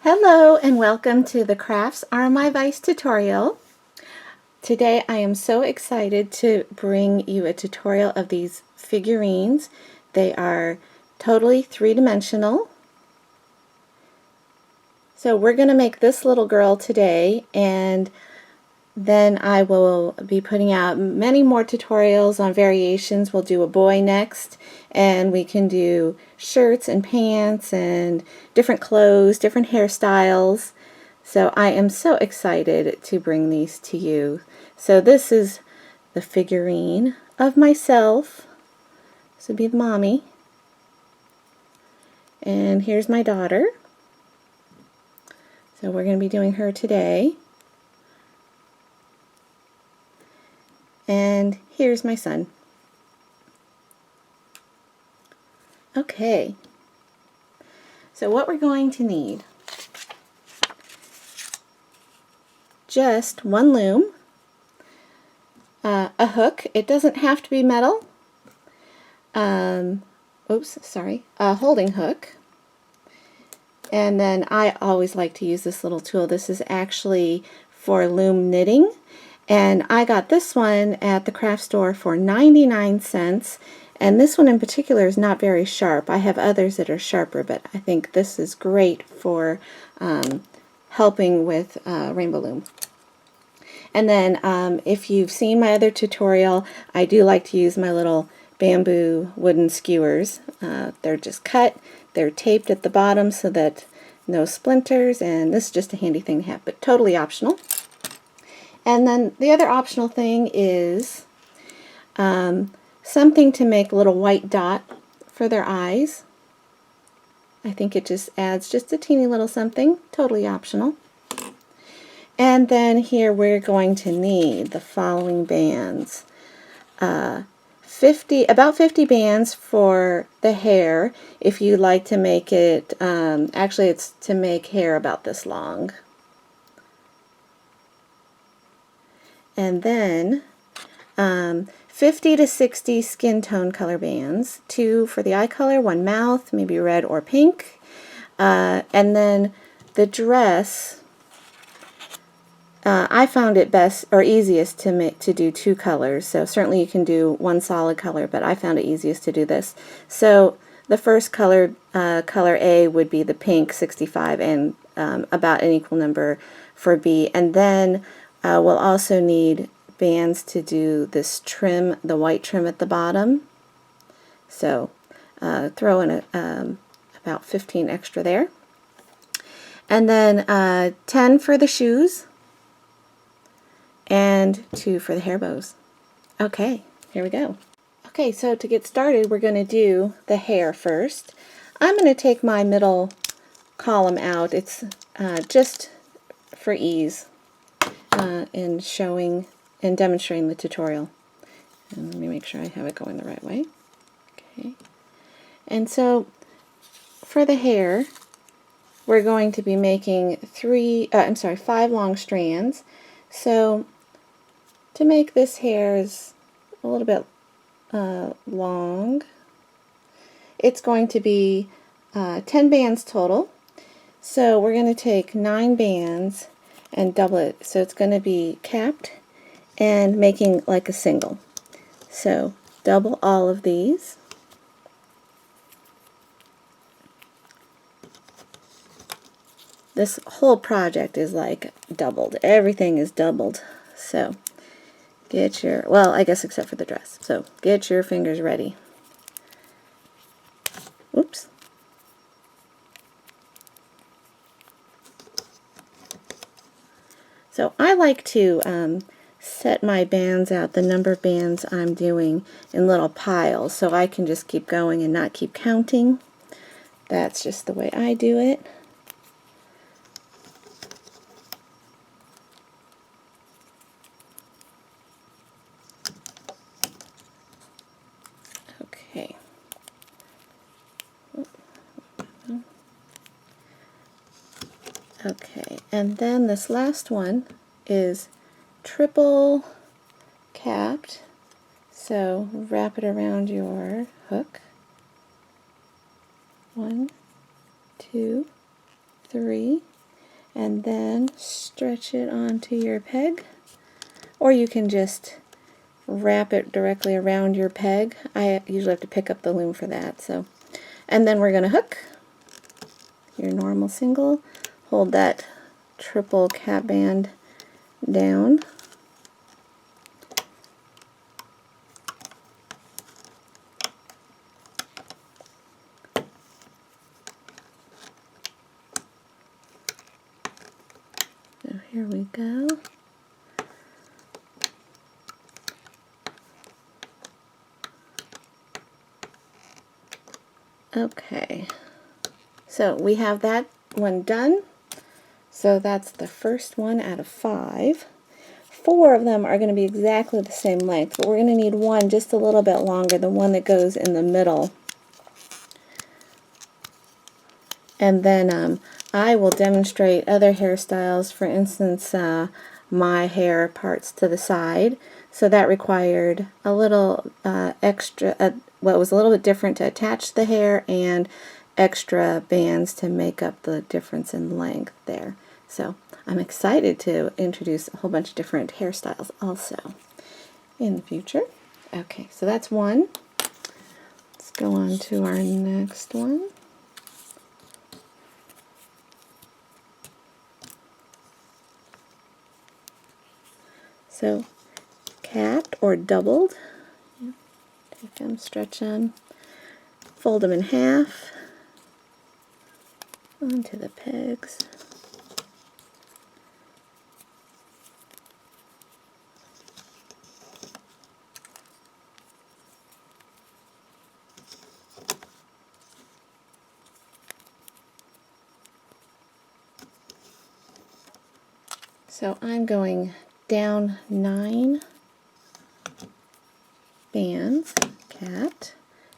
Hello and welcome to the Crafts Are My Vice tutorial. Today I am so excited to bring you a tutorial of these figurines. They are totally three-dimensional. So we're going to make this little girl today, and then I will be putting out many more tutorials on variations. We'll do a boy next, and we can do shirts and pants and different clothes, different hairstyles. So I am so excited to bring these to you. So this is the figurine of myself. This would be the mommy. And here's my daughter. So we're going to be doing her today. And here's my son. Okay, so what we're going to need: just one loom, a hook. It doesn't have to be metal. A holding hook. And then I always like to use this little tool. This is actually for loom knitting. And I got this one at the craft store for 99 cents. And this one in particular is not very sharp. I have others that are sharper, but I think this is great for helping with rainbow loom. And then if you've seen my other tutorial, I do like to use my little bamboo wooden skewers. They're just cut, they're taped at the bottom so that no splinters, and this is just a handy thing to have, but totally optional. And then the other optional thing is something to make a little white dot for their eyes. I think it just adds just a teeny little something, totally optional. And then here we're going to need the following bands. About 50 bands for the hair. If you like to make it, actually it's to make hair about this long. And then 50 to 60 skin tone color bands, 2 for the eye color, 1 mouth, maybe red or pink. And then the dress, I found it best or easiest to do 2 colors. So certainly you can do 1 solid color, but I found it easiest to do this. So the first color, color A, would be the pink, 65, and about an equal number for B. And then we'll also need bands to do this trim, the white trim at the bottom. So throw in about 15 extra there. And then 10 for the shoes and 2 for the hair bows. Okay, here we go. Okay, so to get started, we're going to do the hair first. I'm going to take my middle column out. It's just for ease in showing and demonstrating the tutorial. And let me make sure I have it going the right way. Okay. And so for the hair, we're going to be making 5 long strands. So to make this hair is a little bit long. It's going to be 10 bands total. So we're going to take 9 bands and double it. So it's going to be capped and making like a single. So double all of these. This whole project is like doubled. Everything is doubled. So get your, well, I guess except for the dress. So get your fingers ready. Oops. So I like to set my bands out, the number of bands I'm doing, in little piles so I can just keep going and not keep counting. That's just the way I do it. Okay. Okay, and then this last one is triple capped. So wrap it around your hook. 1, 2, 3, and then stretch it onto your peg, or you can just wrap it directly around your peg. I usually have to pick up the loom for that. So, and then we're going to hook your normal single, hold that triple cap band down, so here we go. Okay, so we have that one done. So that's the first one out of 5. 4 of them are going to be exactly the same length, but we're going to need one just a little bit longer, the one that goes in the middle. And then I will demonstrate other hairstyles, for instance, my hair parts to the side. So that required a little extra, well, it was a little bit different to attach the hair and extra bands to make up the difference in length there. So I'm excited to introduce a whole bunch of different hairstyles also in the future. Okay, so that's one. Let's go on to our next one. So capped or doubled, take them, stretch them, fold them in half onto the pegs. So I'm going down 9 bands, capped,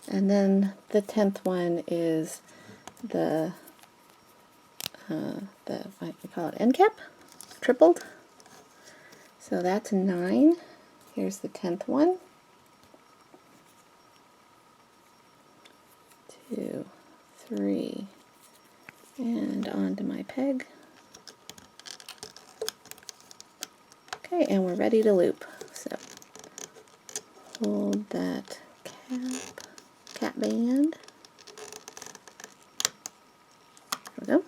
and then the 10th one is the what we call it, end cap, tripled. So that's 9. Here's the 10th one. 2, 3, and onto my peg. Okay, and we're ready to loop. So hold that cap band. There we go.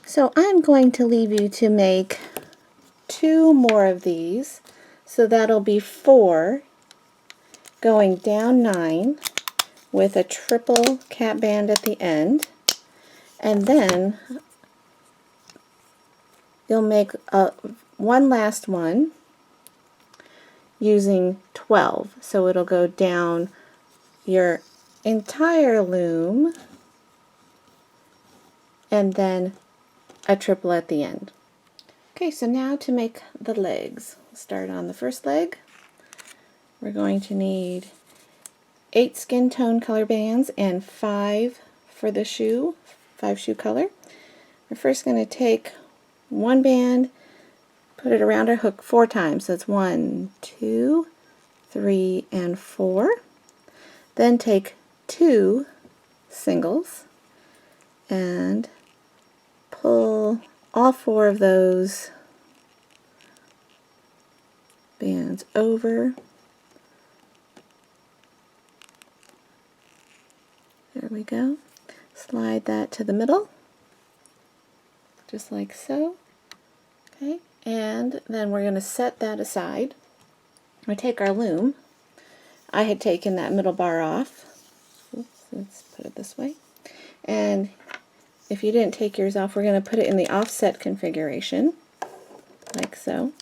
So I'm going to leave you to make 2 more of these, so that'll be 4 going down 9 with a triple cap band at the end, and then you'll make one last one using 12, so it'll go down your entire loom and then a triple at the end. Okay, so now to make the legs. We'll start on the first leg. We're going to need 8 skin tone color bands and 5 for the shoe, 5 shoe color. We're first going to take one band, put it around our hook 4 times. So it's 1, 2, 3, and 4. Then take 2 singles and pull all 4 of those bands over. There we go. Slide that to the middle, just like so. Okay, and then we're going to set that aside. We take our loom. I had taken that middle bar off. Oops, let's put it this way. And if you didn't take yours off, we're going to put it in the offset configuration, like so.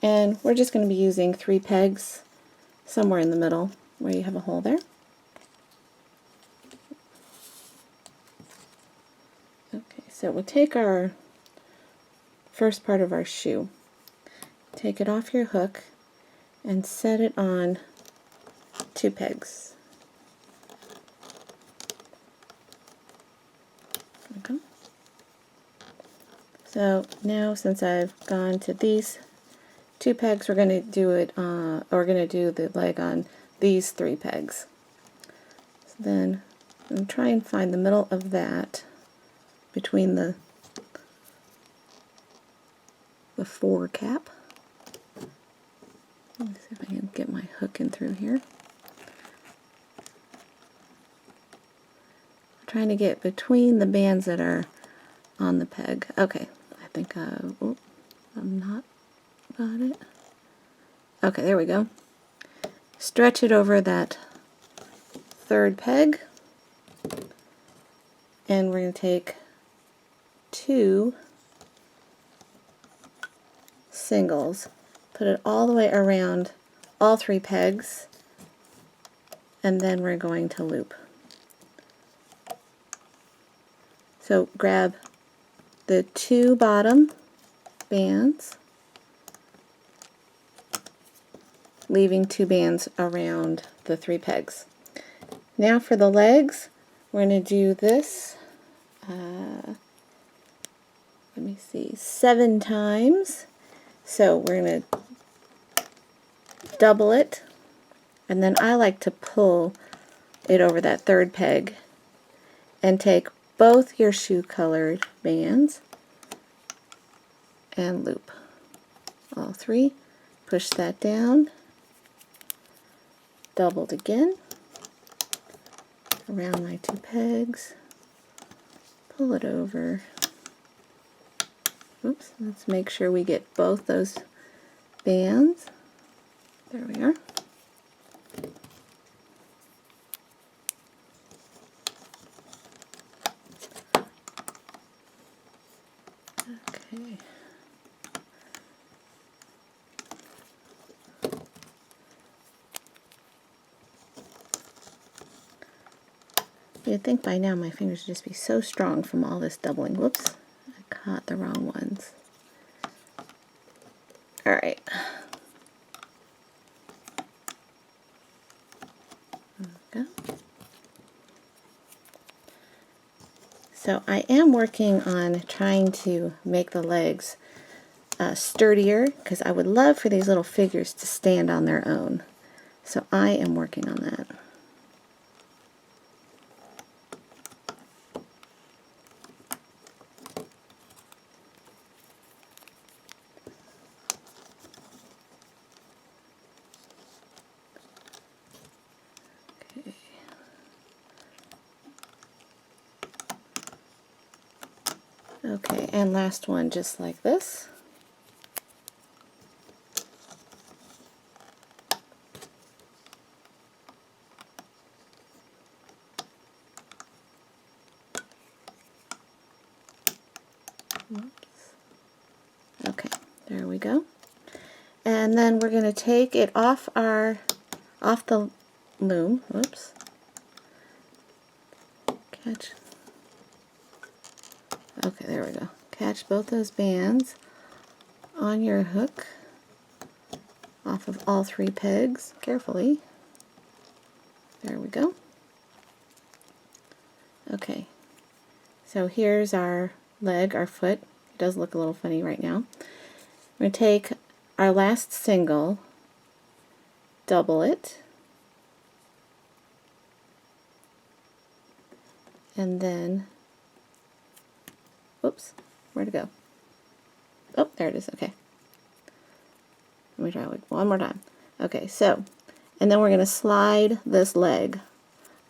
And we're just going to be using 3 pegs somewhere in the middle where you have a hole there. Okay, so we'll take our first part of our shoe, take it off your hook, and set it on 2 pegs. we go. So now, since I've gone to these 2 pegs, we're going to do it, we're going to do the leg on these 3 pegs. So then I'm going to try and find the middle of that between the 4 cap. Let me see if I can get my hook in through here. I'm trying to get between the bands that are on the peg. Okay, I think I'm not got it. Okay, there we go. Stretch it over that 3rd peg, and we're going to take 2 singles, put it all the way around all 3 pegs, and then we're going to loop. So grab the 2 bottom bands, leaving 2 bands around the 3 pegs. Now for the legs, we're going to do this, let me see, 7 times. So we're going to double it, and then I like to pull it over that 3rd peg and take both your shoe colored bands and loop all 3, push that down, doubled again around my 2 pegs, pull it over. Oops, let's make sure we get both those bands. There we are. Okay. You'd think by now my fingers would just be so strong from all this doubling. Whoops, I caught the wrong ones. Alright. There we go. So I am working on trying to make the legs sturdier, because I would love for these little figures to stand on their own. So I am working on that. Okay, and last one just like this. Whoops. Okay, there we go. And then we're going to take it off the loom. Whoops. Catch. Okay, there we go. Catch both those bands on your hook off of all 3 pegs carefully. There we go. Okay, so here's our leg, our foot. It does look a little funny right now. We're going to take our last single, double it, and then, whoops, where'd it go? Oh, there it is, okay. Let me try it one more time. Okay, so, and then we're going to slide this leg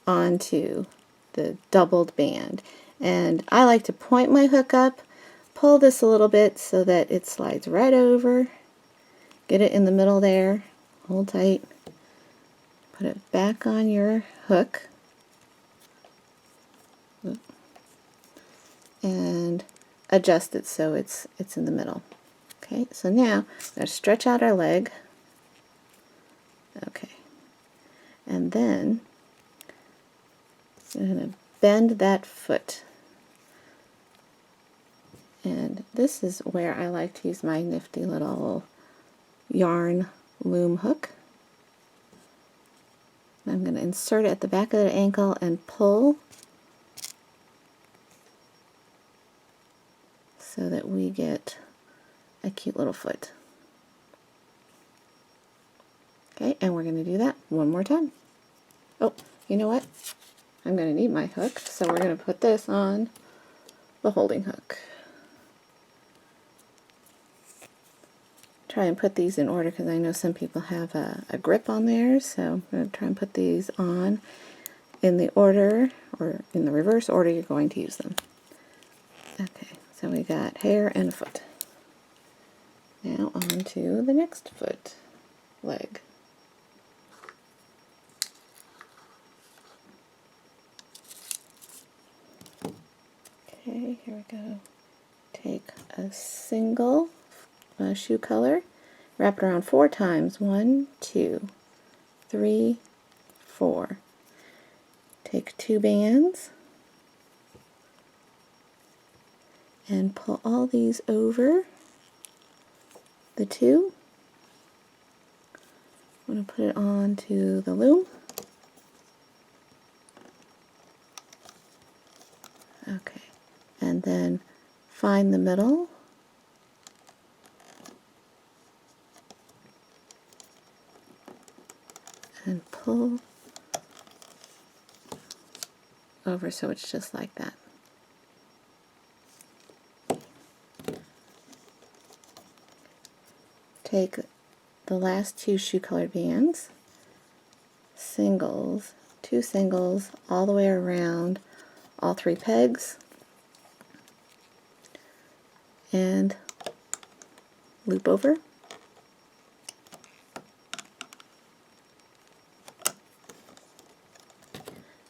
onto the doubled band. And I like to point my hook up, pull this a little bit so that it slides right over, get it in the middle there, hold tight, put it back on your hook, and adjust it so it's in the middle. Okay, so now we're going to stretch out our leg. Okay, and then we're going to bend that foot. And this is where I like to use my nifty little yarn loom hook. I'm going to insert it at the back of the ankle and pull you get a cute little foot. Okay, and we're going to do that one more time. Oh, you know what? I'm going to need my hook, so we're going to put this on the holding hook. Try and put these in order because I know some people have a grip on theirs, so I'm going to try and put these on in the order, or in the reverse order you're going to use them. Okay, so we got hair and a foot. Now on to the next foot, leg. Okay, here we go. Take a single shoe color, wrap it around 4 times. 1, 2, 3, 4. Take 2 bands and pull all these over the 2. I'm going to put it onto the loom. Okay, and then find the middle and pull over so it's just like that. Take the last 2 shoe colored bands, singles, 2 singles all the way around all 3 pegs, and loop over.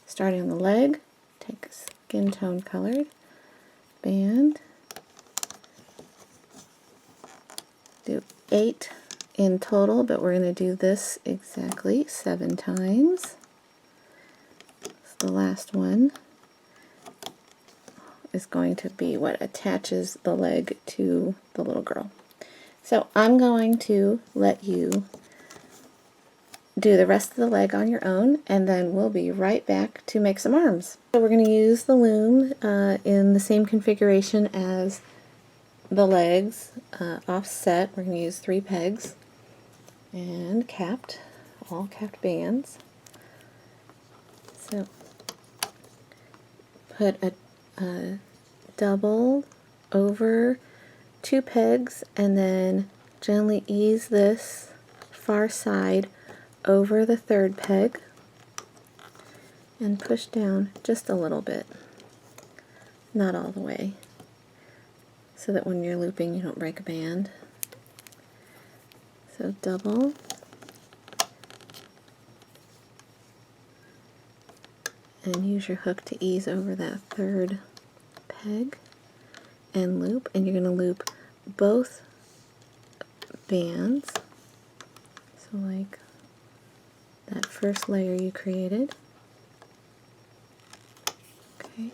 Starting on the leg, take a skin tone colored band, do 8 in total, but we're going to do this exactly 7 times. So the last one is going to be what attaches the leg to the little girl. So I'm going to let you do the rest of the leg on your own, and then we'll be right back to make some arms. So we're going to use the loom in the same configuration as the legs, offset. We're going to use 3 pegs and capped, all capped bands. So put a double over 2 pegs and then gently ease this far side over the 3rd peg and push down just a little bit, not all the way, so that when you're looping you don't break a band. So double, and use your hook to ease over that 3rd peg and loop, and you're going to loop both bands, so like that first layer you created. Okay.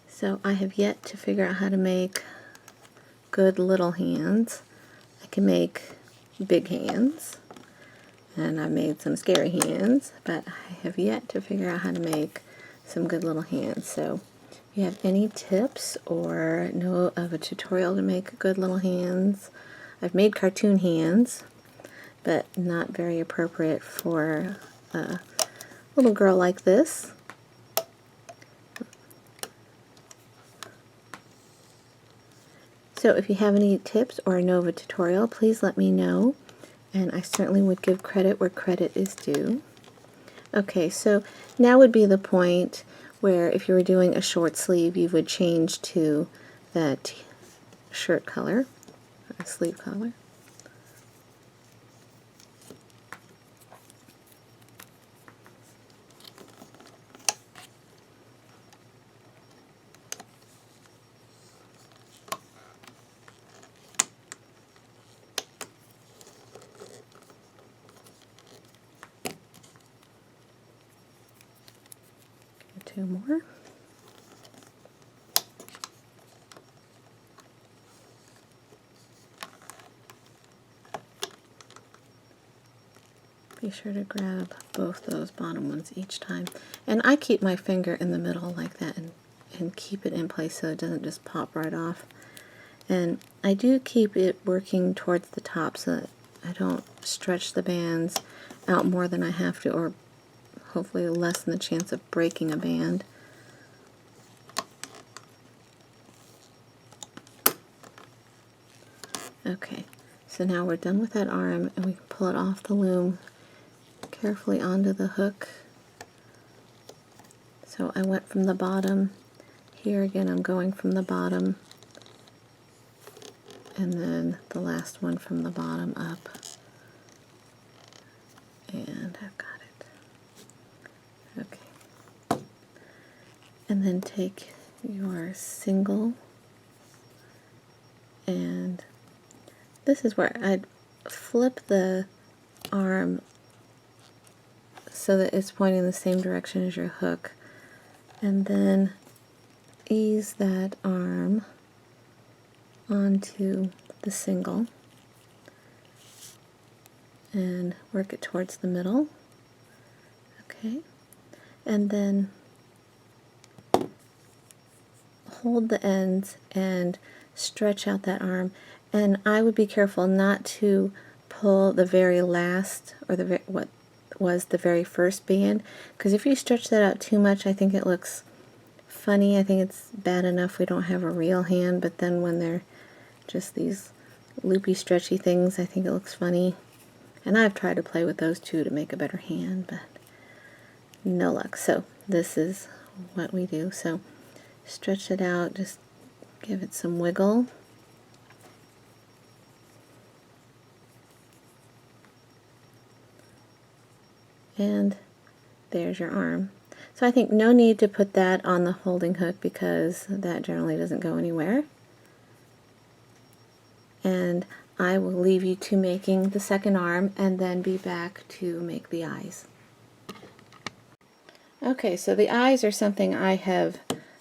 So I have yet to figure out how to make good little hands. I can make big hands, and I've made some scary hands, but I have yet to figure out how to make some good little hands. So if you have any tips or know of a tutorial to make good little hands, I've made cartoon hands, but not very appropriate for a little girl like this. So if you have any tips or know of a tutorial, please let me know, and I certainly would give credit where credit is due. Okay, so now would be the point where if you were doing a short sleeve, you would change to that shirt color, or sleeve color. Two more. be sure to grab both those bottom ones each time. And I keep my finger in the middle like that and keep it in place so it doesn't just pop right off. And I do keep it working towards the top so that I don't stretch the bands out more than I have to, or hopefully lessen the chance of breaking a band. Okay, so now we're done with that arm, and we can pull it off the loom carefully onto the hook. So I went from the bottom. Here again I'm going from the bottom, and then the last one from the bottom up. And I've got it. Okay. And then take your single, and this is where I'd flip the arm so that it's pointing the same direction as your hook, and then ease that arm onto the single and work it towards the middle. Okay, and then hold the ends and stretch out that arm. And I would be careful not to pull the very last, or what was the very first band, because if you stretch that out too much, I think it looks funny. I think it's bad enough we don't have a real hand, but then when they're just these loopy, stretchy things, I think it looks funny. And I've tried to play with those too to make a better hand, but no luck. So this is what we do. So stretch it out, just give it some wiggle. And there's your arm. So I think no need to put that on the holding hook because that generally doesn't go anywhere. And I will leave you to making the second arm and then be back to make the eyes. Okay, so the eyes are something I have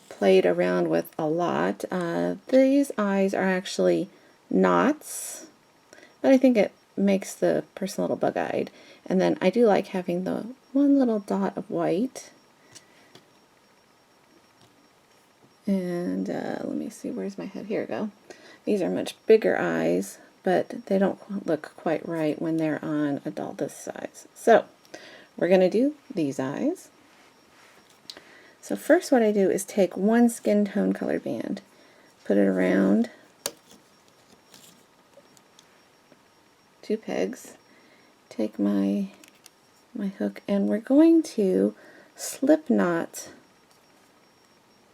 played around with a lot. These eyes are actually knots, but I think it makes the person a little bug-eyed. And then I do like having the one little dot of white. And let me see, where's my head? Here we go. These are much bigger eyes, but they don't look quite right when they're on a doll this size. So we're going to do these eyes. So first what I do is take one skin tone colored band, put it around 2 pegs, take my hook, and we're going to slip knot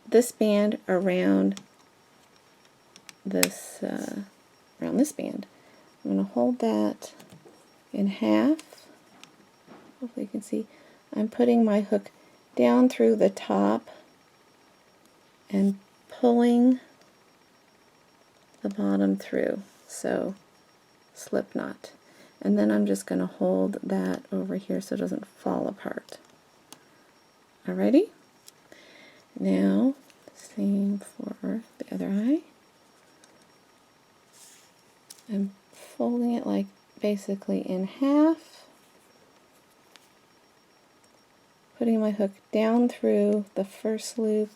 this band around this band. I'm going to hold that in half. Hopefully you can see. I'm putting my hook down through the top and pulling the bottom through. So slip knot. And then I'm just going to hold that over here so it doesn't fall apart. Alrighty? Now, same for the other eye. I'm folding it like basically in half, putting my hook down through the first loop,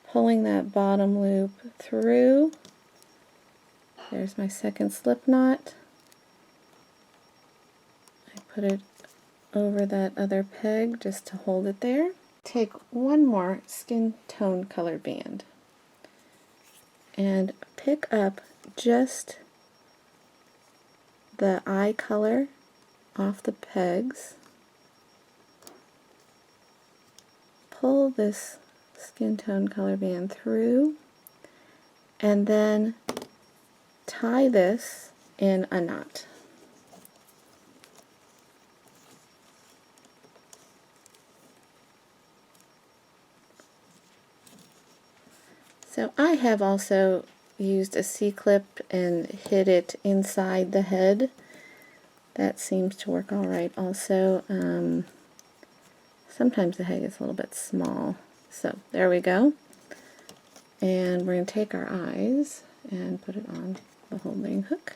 pulling that bottom loop through. There's my second slip knot. I put it over that other peg just to hold it there. Take one more skin tone colored band and pick up just the eye color off the pegs. Pull this skin tone color band through and then tie this in a knot. So I have also used a C-clip and hid it inside the head. That seems to work all right also. Sometimes the head gets a little bit small. So there we go. And we're going to take our eyes and put it on the holding hook.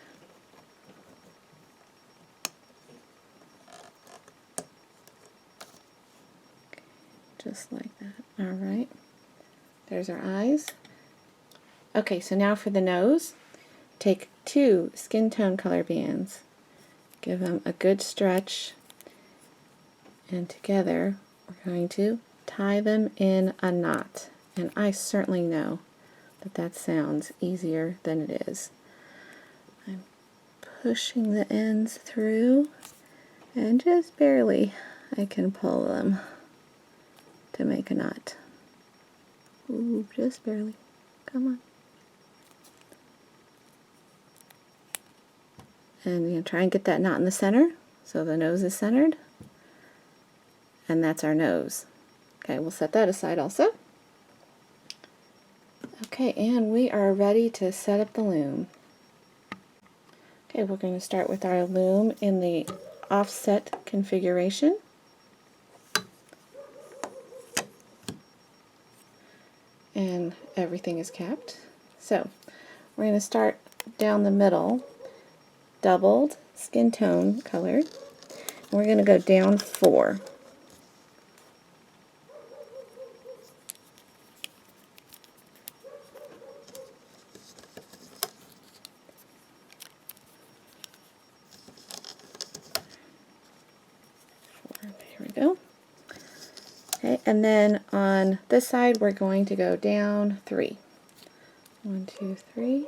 just like that. Alright, there's our eyes. Okay, so now for the nose, take 2 skin tone color bands, give them a good stretch, and together we're going to tie them in a knot. And I certainly know that that sounds easier than it is. I'm pushing the ends through, and just barely I can pull them to make a knot. Ooh, just barely. Come on. And you're going to try and get that knot in the center, so the nose is centered. And that's our nose. Okay, we'll set that aside also. Okay, and we are ready to set up the loom. Okay, we're going to start with our loom in the offset configuration. And everything is capped. So we're going to start down the middle, doubled skin tone color, and we're going to go down 4. Here we go. Okay, and then on this side we're going to go down 3. 1, 2, 3.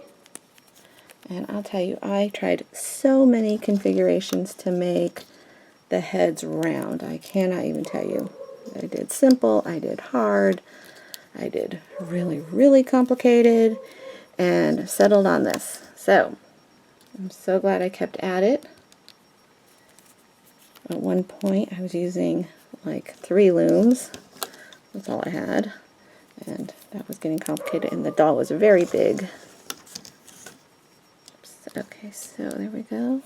And I'll tell you, I tried so many configurations to make the heads round. I cannot even tell you. I did simple, I did hard, I did really, really complicated, and settled on this. So, I'm so glad I kept at it. At one point, I was using like 3 looms. That's all I had. And that was getting complicated, and the doll was very big. Oops. Okay, so there we go.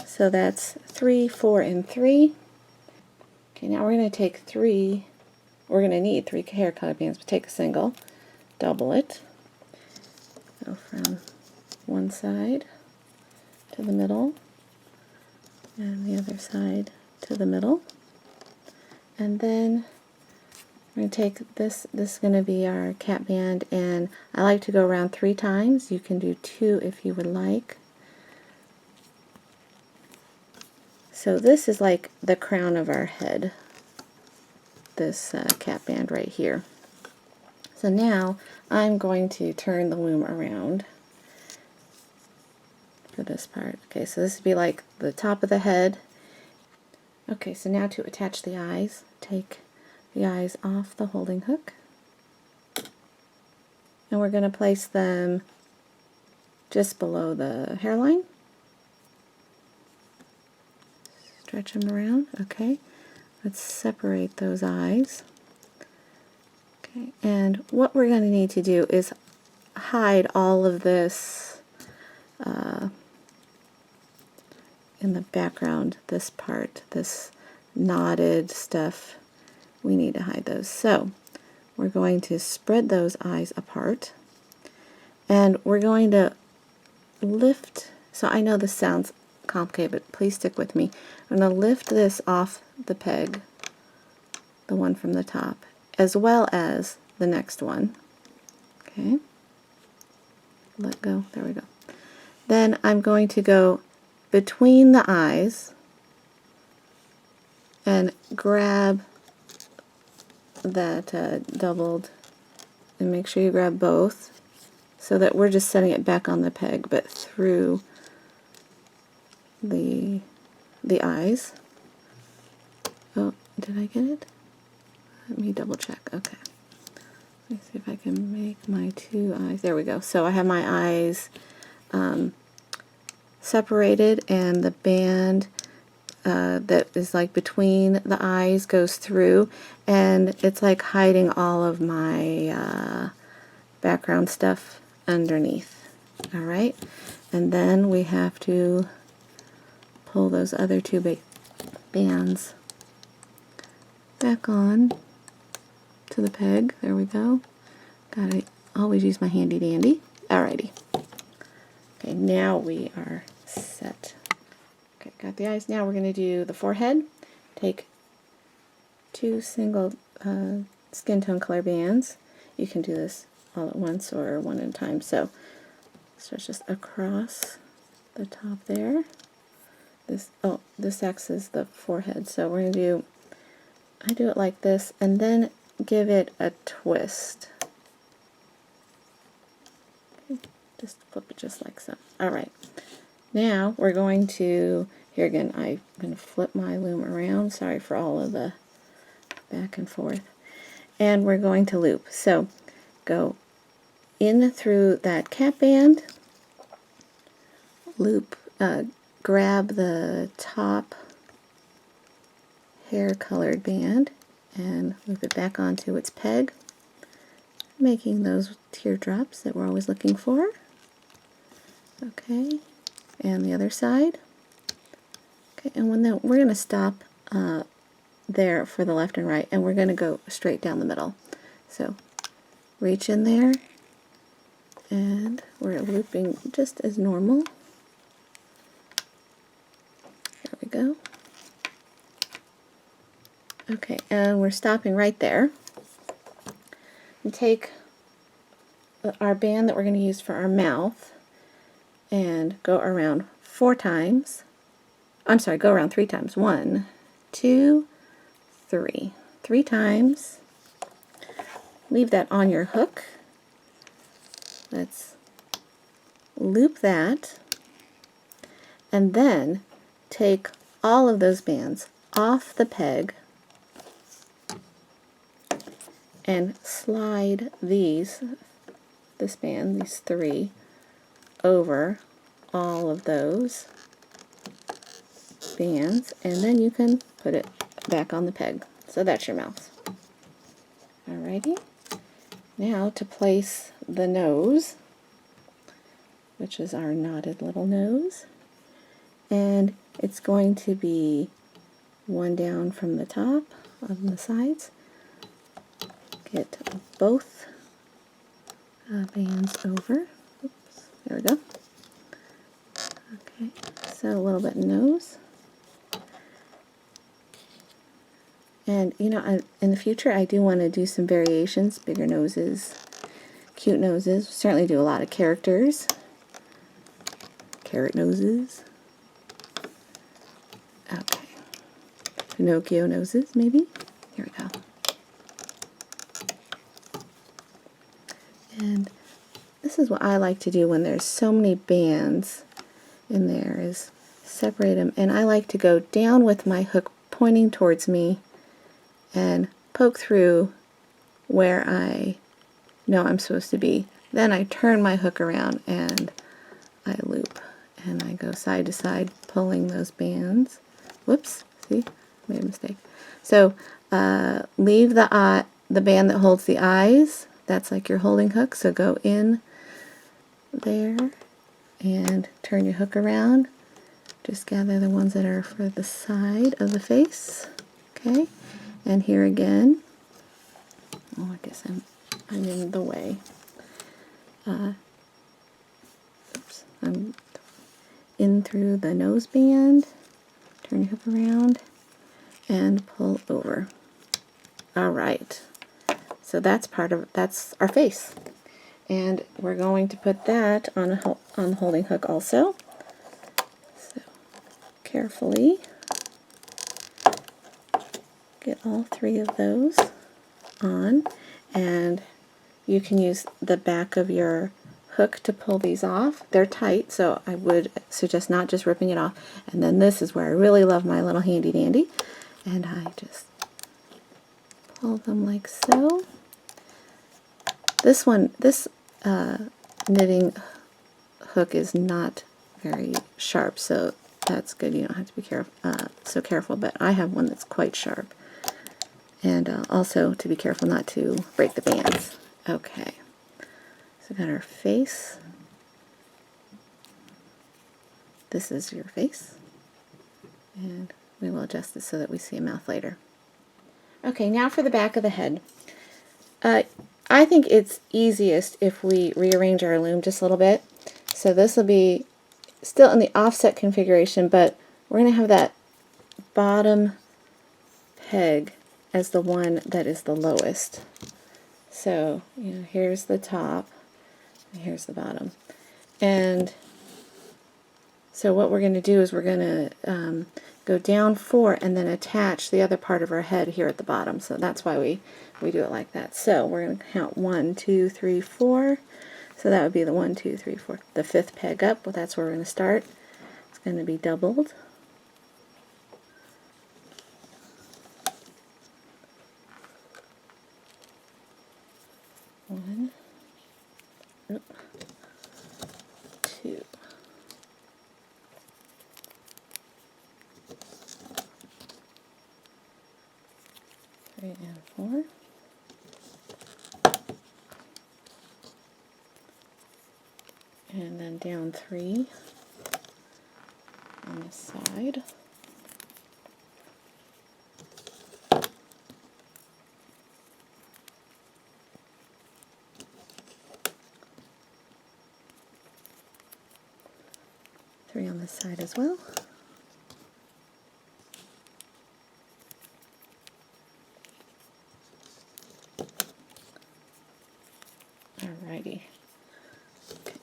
So that's 3, 4, and 3. Okay, now we're going to take 3. We're going to need 3 hair color bands, but take a single, double it, go from one side to the middle, and the other side to the middle. And then we're going to take this is going to be our cap band, and I like to go around 3 times. You can do 2 if you would like. So this is like the crown of our head, this cap band right here. So now I'm going to turn the loom around for this part. Okay, so this would be like the top of the head. Okay, so now to attach the eyes, take the eyes off the holding hook, and we're going to place them just below the hairline. Stretch them around. Okay, let's separate those eyes. Okay, and what we're going to need to do is hide all of this in the background, this part, this knotted stuff. We need to hide those. So we're going to spread those eyes apart, and we're going to lift. So I know this sounds complicated, but please stick with me. I'm going to lift this off the peg, the one from the top, as well as the next one. Okay, let go. There we go. Then I'm going to go between the eyes and grab that doubled, and make sure you grab both so that we're just setting it back on the peg, but through the eyes. Oh, did I get it? Let me double check. Okay. Let me see if I can make my 2 eyes. There we go. So I have my eyes separated, and the band that is like between the eyes goes through, and it's like hiding all of my background stuff underneath. Alright, and then we have to pull those other 2 big bands back on to the peg. There we go. Gotta always use my handy dandy. Alrighty. Okay, now we are set. Okay, got the eyes. Now we're going to do the forehead. Take 2 single skin tone color bands. You can do this all at once or one at a time. So just across the top there. This X is the forehead. So we're going to do, I do it like this and then give it a twist. Okay, just flip it just like so. Alright, now we're going to, here again, I'm going to flip my loom around. Sorry for all of the back and forth. And we're going to loop. So go in through that cap band, loop, grab the top hair colored band and loop it back onto its peg, making those teardrops that we're always looking for. Okay, and the other side. Okay, and we're going to stop there for the left and right, and we're going to go straight down the middle. So reach in there, and we're looping just as normal. There we go. Okay, and we're stopping right there. And take our band that we're going to use for our mouth and go around 4 times. I'm sorry, go around 3 times. 1, 2, 3. 3 times. Leave that on your hook. Let's loop that. And then take all of those bands off the peg and slide this band, these 3, over all of those bands, and then you can put it back on the peg. So that's your mouth. Alrighty. Now to place the nose, which is our knotted little nose, and it's going to be 1 down from the top on the sides. Get both bands over. Oops, there we go. Okay, so a little bit nose. And you know, in the future I do want to do some variations, bigger noses, cute noses. Certainly do a lot of characters. Carrot noses. Okay. Pinocchio noses, maybe. Here we go. And this is what I like to do when there's so many bands in there, is separate them. And I like to go down with my hook pointing towards me and poke through where I know I'm supposed to be. Then I turn my hook around and I loop. And I go side to side pulling those bands. Whoops, see, made a mistake. So leave the band that holds the eyes. That's like your holding hook, so go in there and turn your hook around. Just gather the ones that are for the side of the face. Okay, and here again. Oh, I guess I'm in the way. Oops, I'm in through the nose band. Turn your hook around and pull over. All right. So that's our face, and we're going to put that on the holding hook also. So carefully get all 3 of those on, and you can use the back of your hook to pull these off. They're tight, so I would suggest not just ripping it off. And then this is where I really love my little handy dandy, and I just pull them like so. This knitting hook is not very sharp, so that's good. You don't have to be so careful, but I have one that's quite sharp. And also to be careful not to break the bands. Okay, so we got our face. This is your face, and we will adjust this so that we see a mouth later. Okay, now for the back of the head. I think it's easiest if we rearrange our loom just a little bit. So this will be still in the offset configuration, but we're going to have that bottom peg as the one that is the lowest. So, you know, here's the top, and here's the bottom. And so what we're going to do is we're going to go down 4 and then attach the other part of our head here at the bottom. So that's why we do it like that. So we're going to count 1, 2, 3, 4. So that would be the 1, 2, 3, 4. The 5th peg up, well, that's where we're going to start. It's going to be doubled. One, 2. 3 and 4. And then down 3 on this side. Three on this side as well. Alrighty. Okay.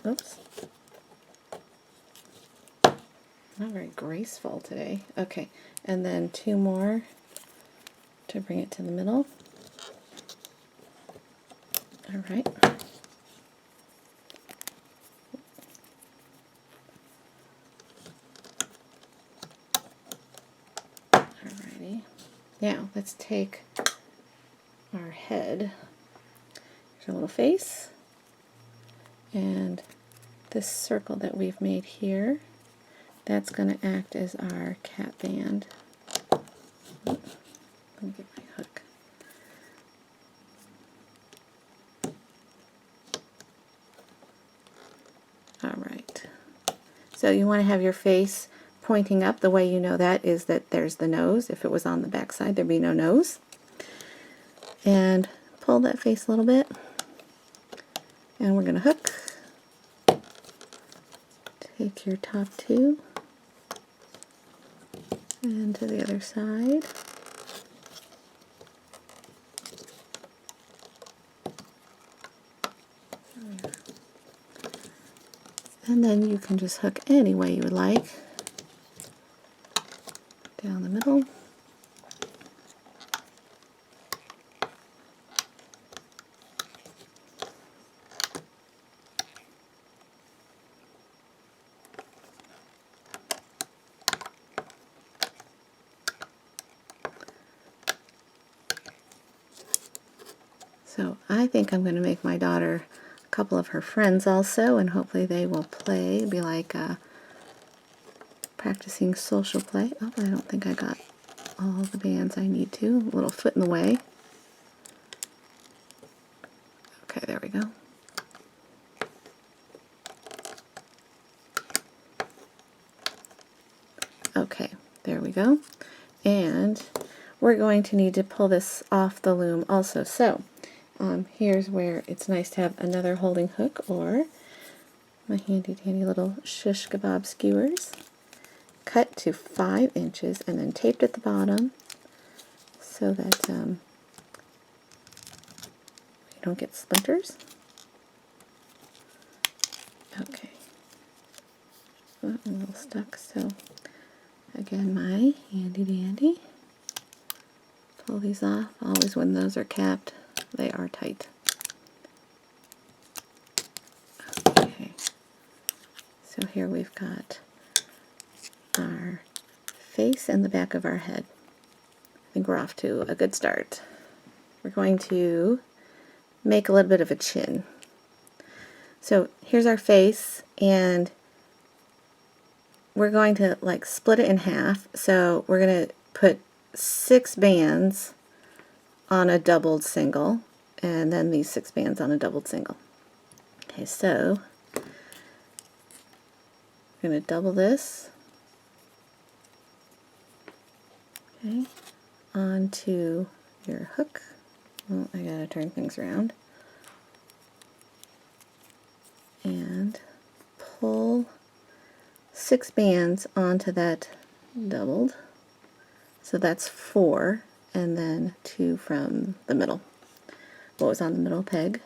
Oops. Not very graceful today. Okay, and then 2 more to bring it to the middle. Alright. Alrighty. Now, let's take our head. Here's a little face. And this circle that we've made here, that's going to act as our cap band. Let me get my hook. Alright. So you want to have your face pointing up. The way you know that is that there's the nose. If it was on the back side, there'd be no nose. And pull that face a little bit. And we're going to hook. Take your top 2 and to the other side. And then you can just hook any way you would like. Down the middle. So I think I'm going to make my daughter a couple of her friends also, and hopefully they will play. It'll be like practicing social play. Oh, I don't think I got all the bands I need to. A little foot in the way. Okay, there we go. Okay, there we go. And we're going to need to pull this off the loom also. So here's where it's nice to have another holding hook or my handy dandy little shish kebab skewers. Cut to 5 inches and then taped at the bottom so that you don't get splinters. Okay. Oh, I'm a little stuck, so again, my handy dandy. Pull these off. Always when those are capped, they are tight. Okay. So here we've got our face and the back of our head. I think we're off to a good start. We're going to make a little bit of a chin. So here's our face, and we're going to like split it in half. So we're going to put 6 bands on a doubled single, and then these 6 bands on a doubled single. Okay, so we're going to double this. Okay, onto your hook. Oh, I gotta turn things around. And pull 6 bands onto that doubled. So that's 4. and then 2 from the middle, what was on the middle peg.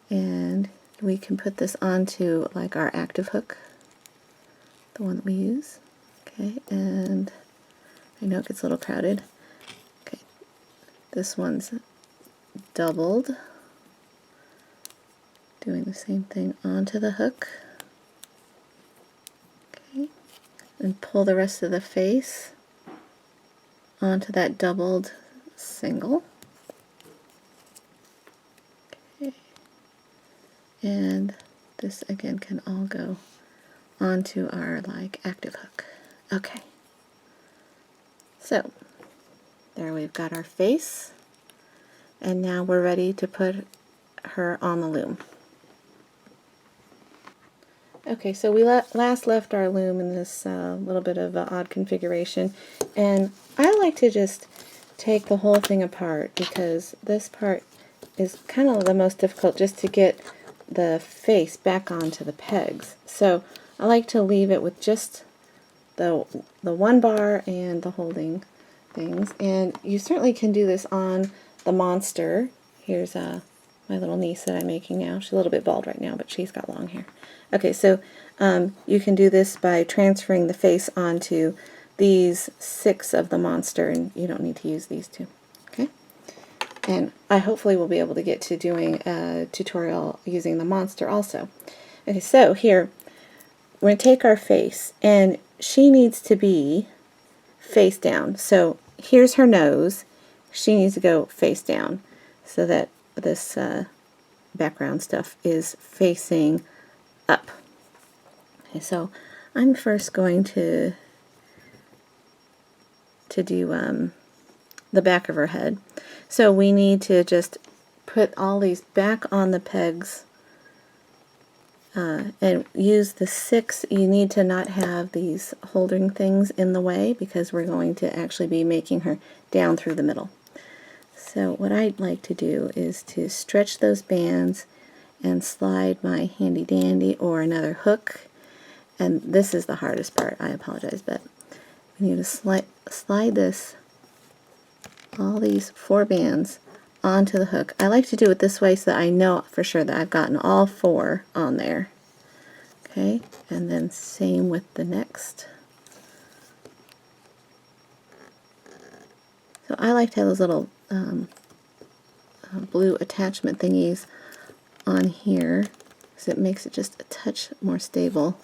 And we can put this onto like our active hook, the one that we use. Okay, and I know it gets a little crowded. Okay, this one's doubled, doing the same thing onto the hook. Okay, and pull the rest of the face onto that doubled single. Okay, and this again can all go onto our like active hook. Okay, so there we've got our face, and now we're ready to put her on the loom. Okay, so we last left our loom in this little bit of an odd configuration, and I like to just take the whole thing apart because this part is kind of the most difficult, just to get the face back onto the pegs. So I like to leave it with just the one bar and the holding things, and you certainly can do this on the monster. Here's my little niece that I'm making now. She's a little bit bald right now, but she's got long hair. Okay, so you can do this by transferring the face onto these 6 of the monster, and you don't need to use these 2. Okay, and I hopefully will be able to get to doing a tutorial using the monster also. Okay, so here we're going to take our face, and she needs to be face down. So here's her nose. She needs to go face down so that this background stuff is facing up. Okay, so I'm first going to do the back of her head. So we need to just put all these back on the pegs and use the 6. You need to not have these holding things in the way because we're going to actually be making her down through the middle. So what I'd like to do is to stretch those bands and slide my handy dandy or another hook. And this is the hardest part, I apologize, but we need to slide this, all these 4 bands onto the hook. I like to do it this way so that I know for sure that I've gotten all 4 on there. Okay, and then same with the next. So I like to have those little blue attachment thingies on here because it makes it just a touch more stable.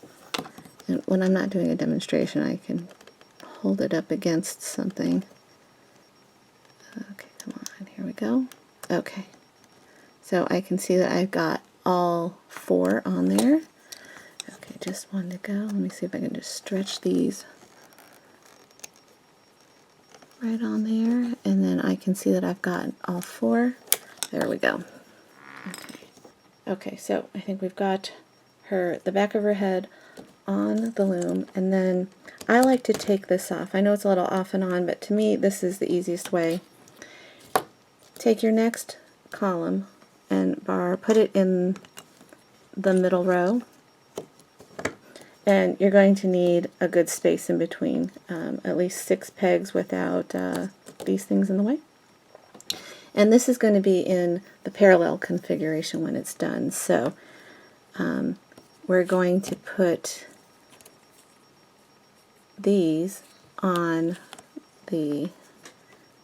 And when I'm not doing a demonstration, I can hold it up against something. Okay, come on, here we go. Okay, so I can see that I've got all 4 on there. Okay, just one to go. Let me see if I can just stretch these right on there, and then I can see that I've got all 4. There we go. Okay. Okay, so I think we've got the back of her head on the loom, and then I like to take this off. I know it's a little off and on, but to me this is the easiest way. Take your next column and bar, put it in the middle row, and you're going to need a good space in between, at least 6 pegs without these things in the way. And this is going to be in the parallel configuration when it's done. So we're going to put these on the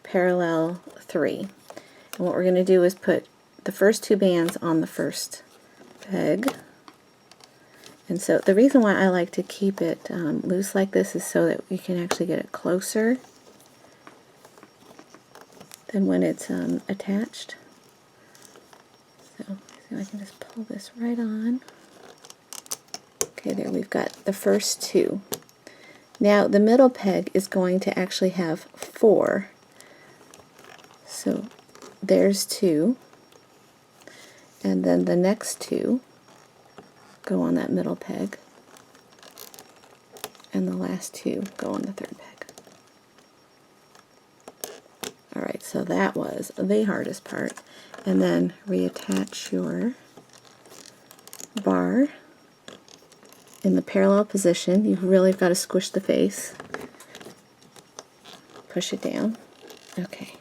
parallel 3. And what we're going to do is put the first 2 bands on the first peg. And so the reason why I like to keep it loose like this is so that you can actually get it closer than when it's attached. So see if I can just pull this right on. Okay, there we've got the first 2. Now the middle peg is going to actually have 4. So there's 2. And then the next 2 go on that middle peg. And the last 2 go on the third peg. Alright, so that was the hardest part. And then reattach your bar in the parallel position. You've really got to squish the face. Push it down. Okay,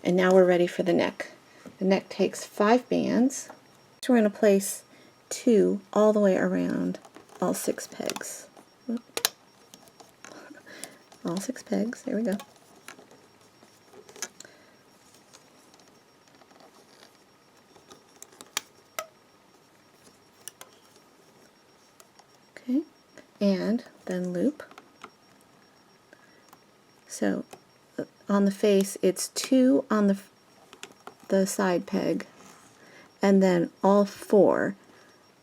And now we're ready for the neck. The neck takes 5 bands. So we're going to place 2 all the way around all 6 pegs. Whoop. All 6 pegs, there we go. Okay, and then loop. So on the face, it's 2 on the side peg, and then all 4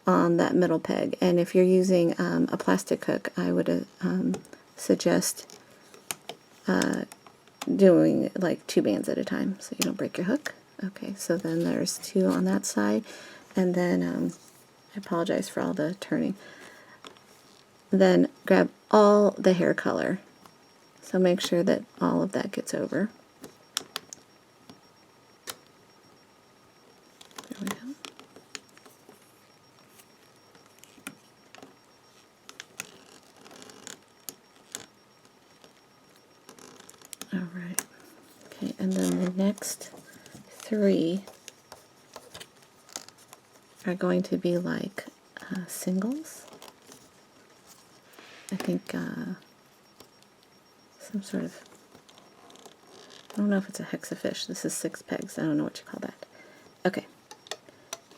on that middle peg. And if you're using a plastic hook, I would suggest doing like 2 bands at a time so you don't break your hook. Okay, so then there's 2 on that side, and then I apologize for all the turning. Then grab all the hair color. So make sure that all of that gets over. There we go. All right. Okay, and then the next 3 are going to be like singles. I think some sort of, I don't know if it's a hexafish. This is 6 pegs. I don't know what you call that. Okay,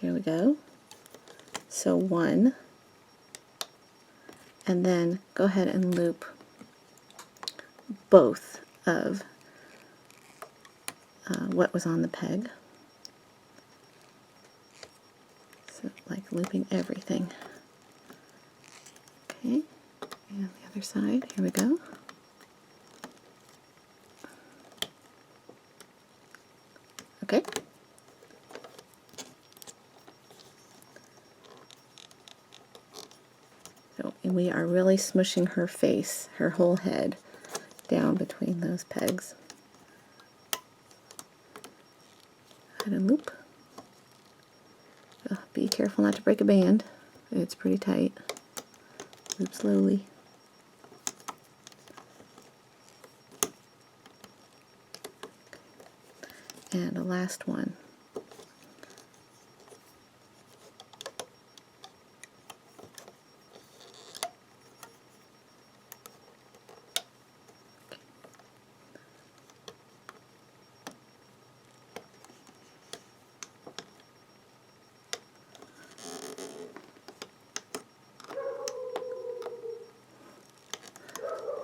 here we go. So 1, and then go ahead and loop both of what was on the peg. So like looping everything. Okay, and the other side, here we go. Okay. So we are really smushing her face, her whole head, down between those pegs. Add a loop. Be careful not to break a band. It's pretty tight. Loop slowly. And the last one.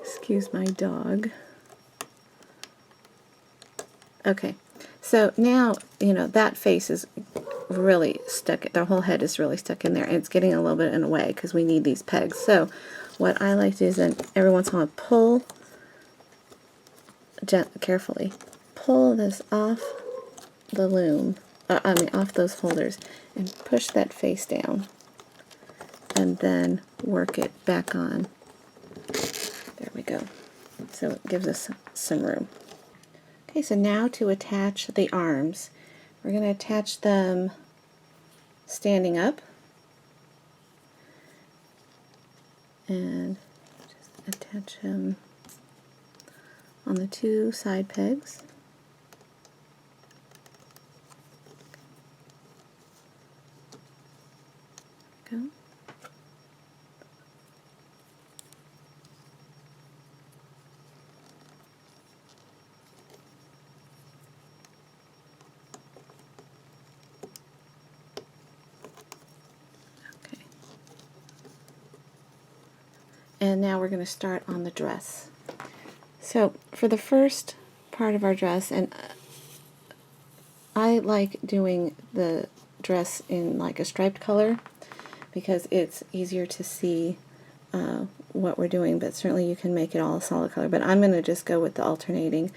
Excuse my dog. Okay, so now, you know, that face is really stuck, the whole head is really stuck in there, and it's getting a little bit in the way because we need these pegs. So what I like to do is then every once in a while pull, carefully, pull this off the loom, off those holders, and push that face down, and then work it back on. There we go. So it gives us some room. Okay, so now to attach the arms. We're going to attach them standing up. And just attach them on the 2 side pegs. There we go. And now we're going to start on the dress. So for the first part of our dress, and I like doing the dress in like a striped color because it's easier to see what we're doing, but certainly you can make it all a solid color, but I'm going to just go with the alternating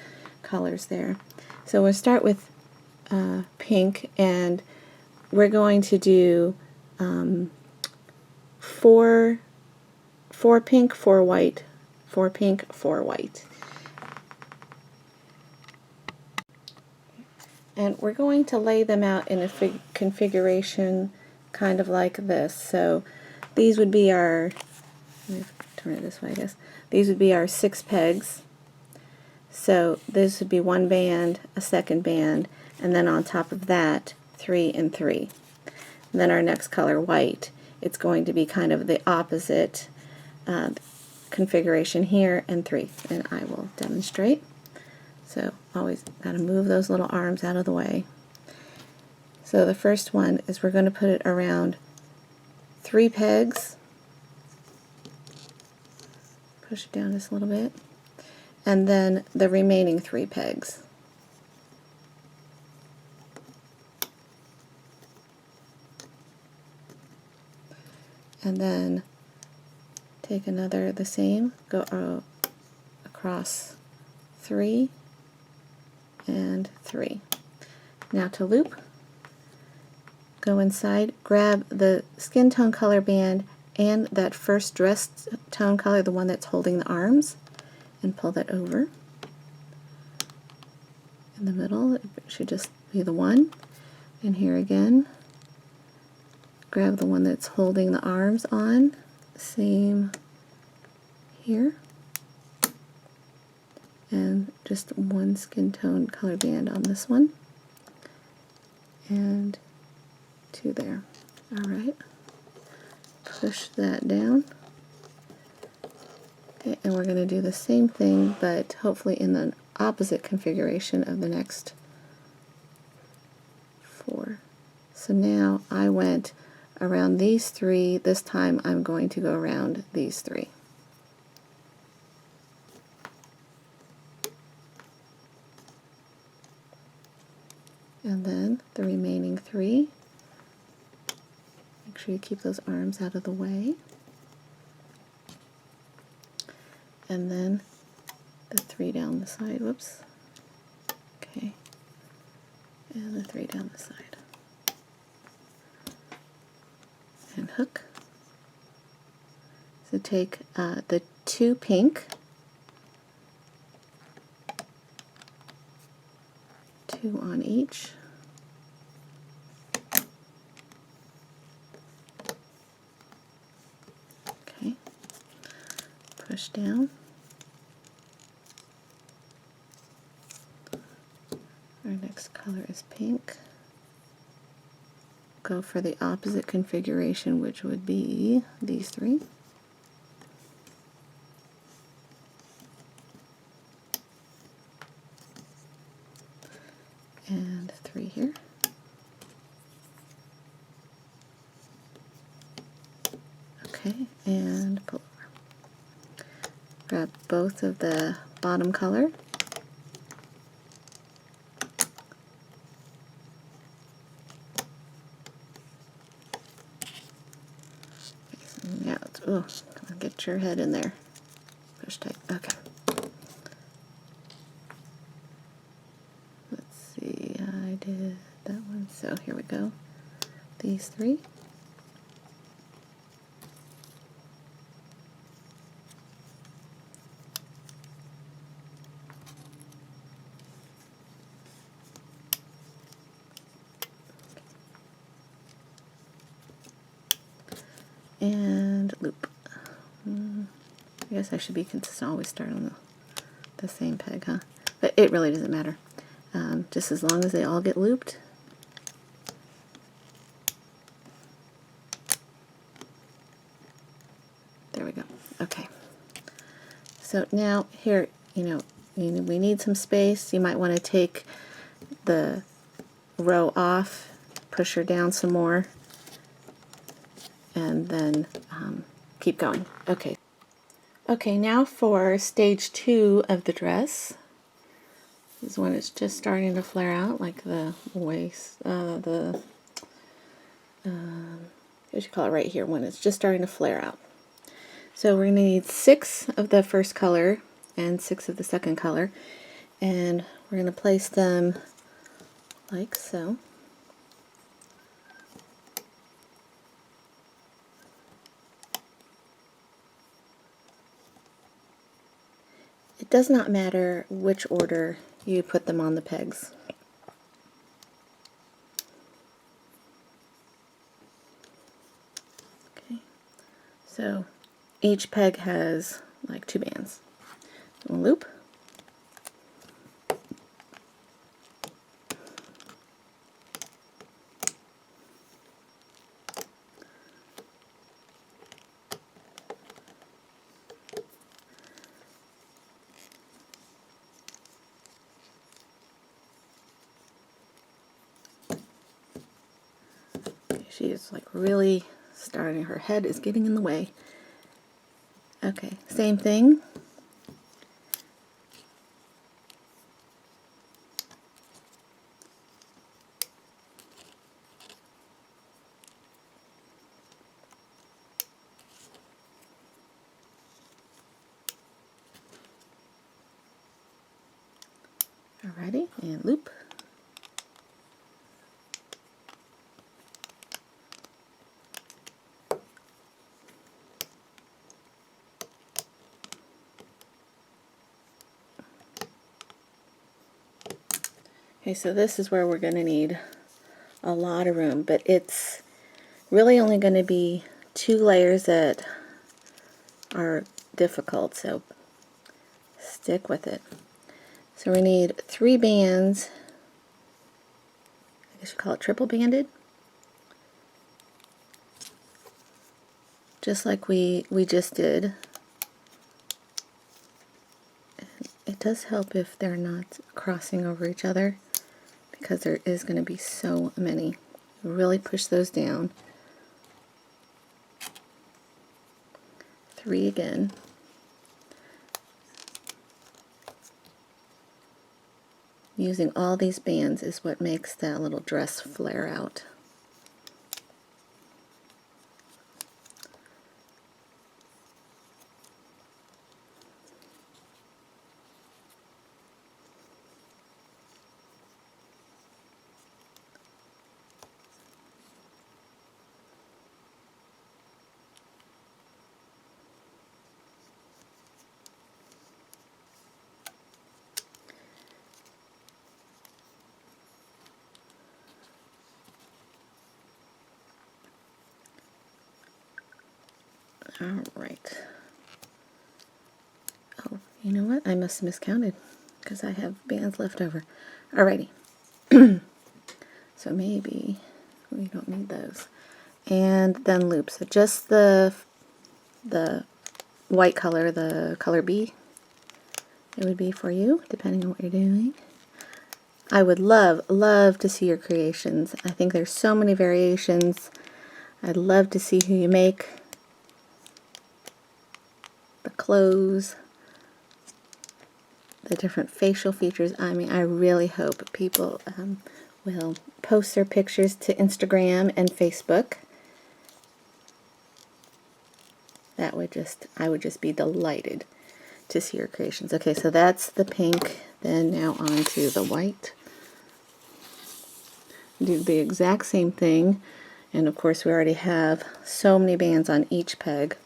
colors there. So we'll start with pink, and we're going to do 4 pink, 4 white, 4 pink, 4 white. And we're going to lay them out in a configuration kind of like this. So these would be our, let me turn it this way, I guess. These would be our 6 pegs. So this would be one band, a second band, and then on top of that, 3 and 3. And then our next color, white, it's going to be kind of the opposite configuration here, and 3. And I will demonstrate. So always got to move those little arms out of the way. So the first one is we're going to put it around 3 pegs. Push it down just a little bit. And then the remaining 3 pegs. And then take another, the same, go across 3 and 3. Now to loop, go inside, grab the skin tone color band and that first dress tone color, the one that's holding the arms, and pull that over. In the middle, it should just be the one. And here again, grab the one that's holding the arms on, same here, and just one skin tone color band on this one, and 2 there. Alright, push that down. Okay, and we're going to do the same thing, but hopefully in the opposite configuration of the next 4. So now I went around these 3. This time I'm going to go around these 3. And then the remaining 3. Make sure you keep those arms out of the way. And then the 3 down the side, whoops. Okay. And the 3 down the side. And hook. So take the 2 pink, 2 on each. Okay. Push down. Our next color is pink. Go for the opposite configuration, which would be these 3. And 3 here. Okay, and pull over. Grab both of the bottom color. Now, oh, get your head in there. Push tight. Okay. Let's see, I did that one. So here we go. These 3. And loop. I guess I should be consistent, always start on the same peg, huh? But it really doesn't matter. Just as long as they all get looped. There we go. Okay. So now here, we need some space. You might want to take the row off, push her down some more, and then keep going. Okay. Okay, now for stage 2 of the dress. This is when it's just starting to flare out, like the waist, what you call it right here, when it's just starting to flare out. So we're going to need 6 of the first color and 6 of the second color, and we're going to place them like so. It does not matter which order you put them on the pegs. Okay, so each peg has like 2 bands. We'll loop, She is like really starting, her head is getting in the way. Okay, same thing. Alrighty, and loop. Okay, so this is where we're going to need a lot of room, but it's really only going to be 2 layers that are difficult, so stick with it. So we need 3 bands, I guess you call it triple banded, just like we just did. It does help if they're not crossing over each other, because there is going to be so many. Really push those down. 3 again. Using all these bands is what makes that little dress flare out. Alright. Oh, you know what? I must have miscounted because I have bands left over. Alrighty. So maybe we don't need those. And then loops. So just the white color, the color B, it would be for you, depending on what you're doing. I would love to see your creations. I think there's so many variations. I'd love to see who you make. The clothes, the different facial features. I mean, I really hope people will post their pictures to Instagram and Facebook. I would just be delighted to see your creations. Okay, so that's the pink. Then now on to the white. Do the exact same thing. And of course we already have so many bands on each peg.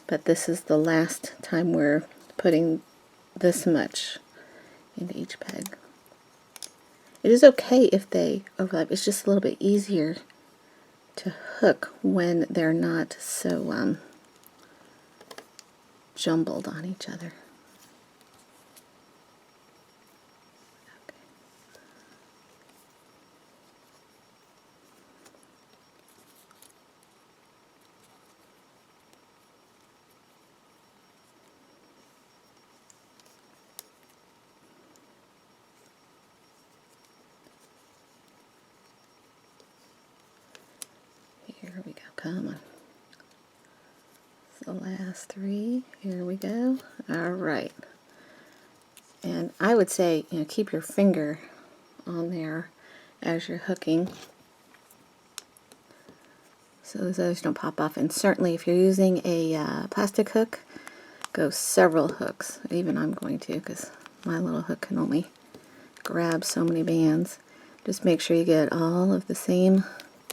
But this is the last time we're putting this much into each peg. It is okay if they overlap. It's just a little bit easier to hook when they're not so jumbled on each other. Here we go, come on. It's the last 3. Here we go. Alright. And I would say, keep your finger on there as you're hooking, so those others don't pop off. And certainly if you're using a plastic hook, go several hooks. Even I'm going to, because my little hook can only grab so many bands. Just make sure you get all of the same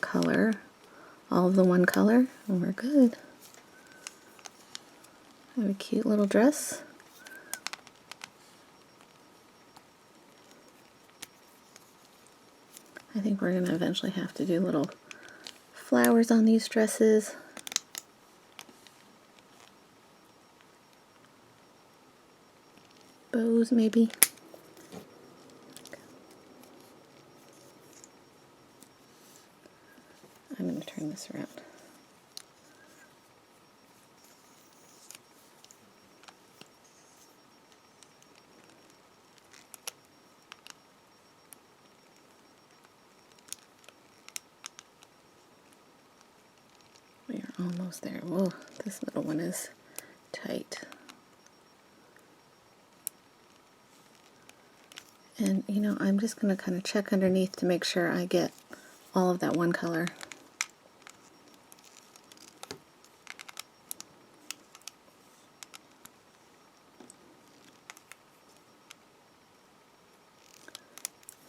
color, all of the one color, and we're good. Have a cute little dress. I think we're going to eventually have to do little flowers on these dresses. Bows, maybe. I'm going to turn this around. almost there. Whoa, this middle one is tight. And you know, I'm just going to kind of check underneath to make sure I get all of that one color.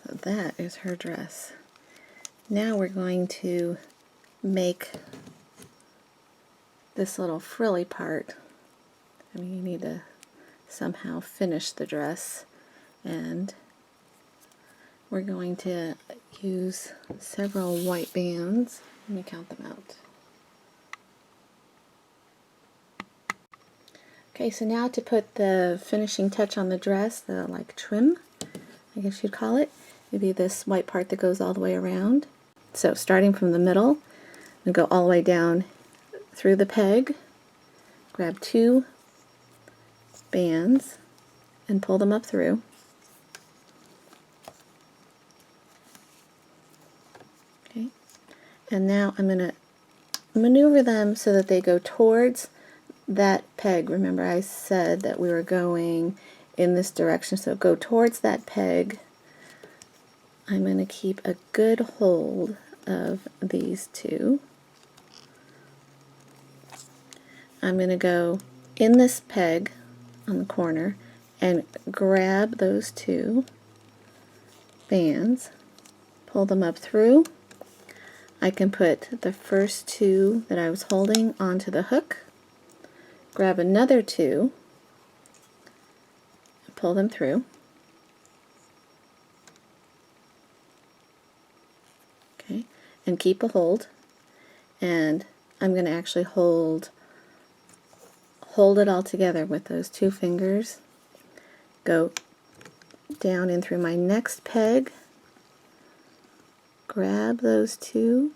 So that is her dress. Now we're going to make this little frilly part. I mean, you need to somehow finish the dress, and we're going to use several white bands. Let me count them out. Okay, so now to put the finishing touch on the dress, the like trim, I guess you'd call it, would be this white part that goes all the way around. So starting from the middle, and go all the way down through the peg, grab 2 bands and pull them up through. Okay, and now I'm going to maneuver them so that they go towards that peg. Remember, I said that we were going in this direction, so go towards that peg. I'm going to keep a good hold of these 2. I'm going to go in this peg on the corner and grab those 2 bands, pull them up through. I can put the first 2 that I was holding onto the hook, grab another 2, pull them through. Okay, and keep a hold. And I'm going to actually hold it all together with those 2 fingers. Go down in through my next peg, grab those 2,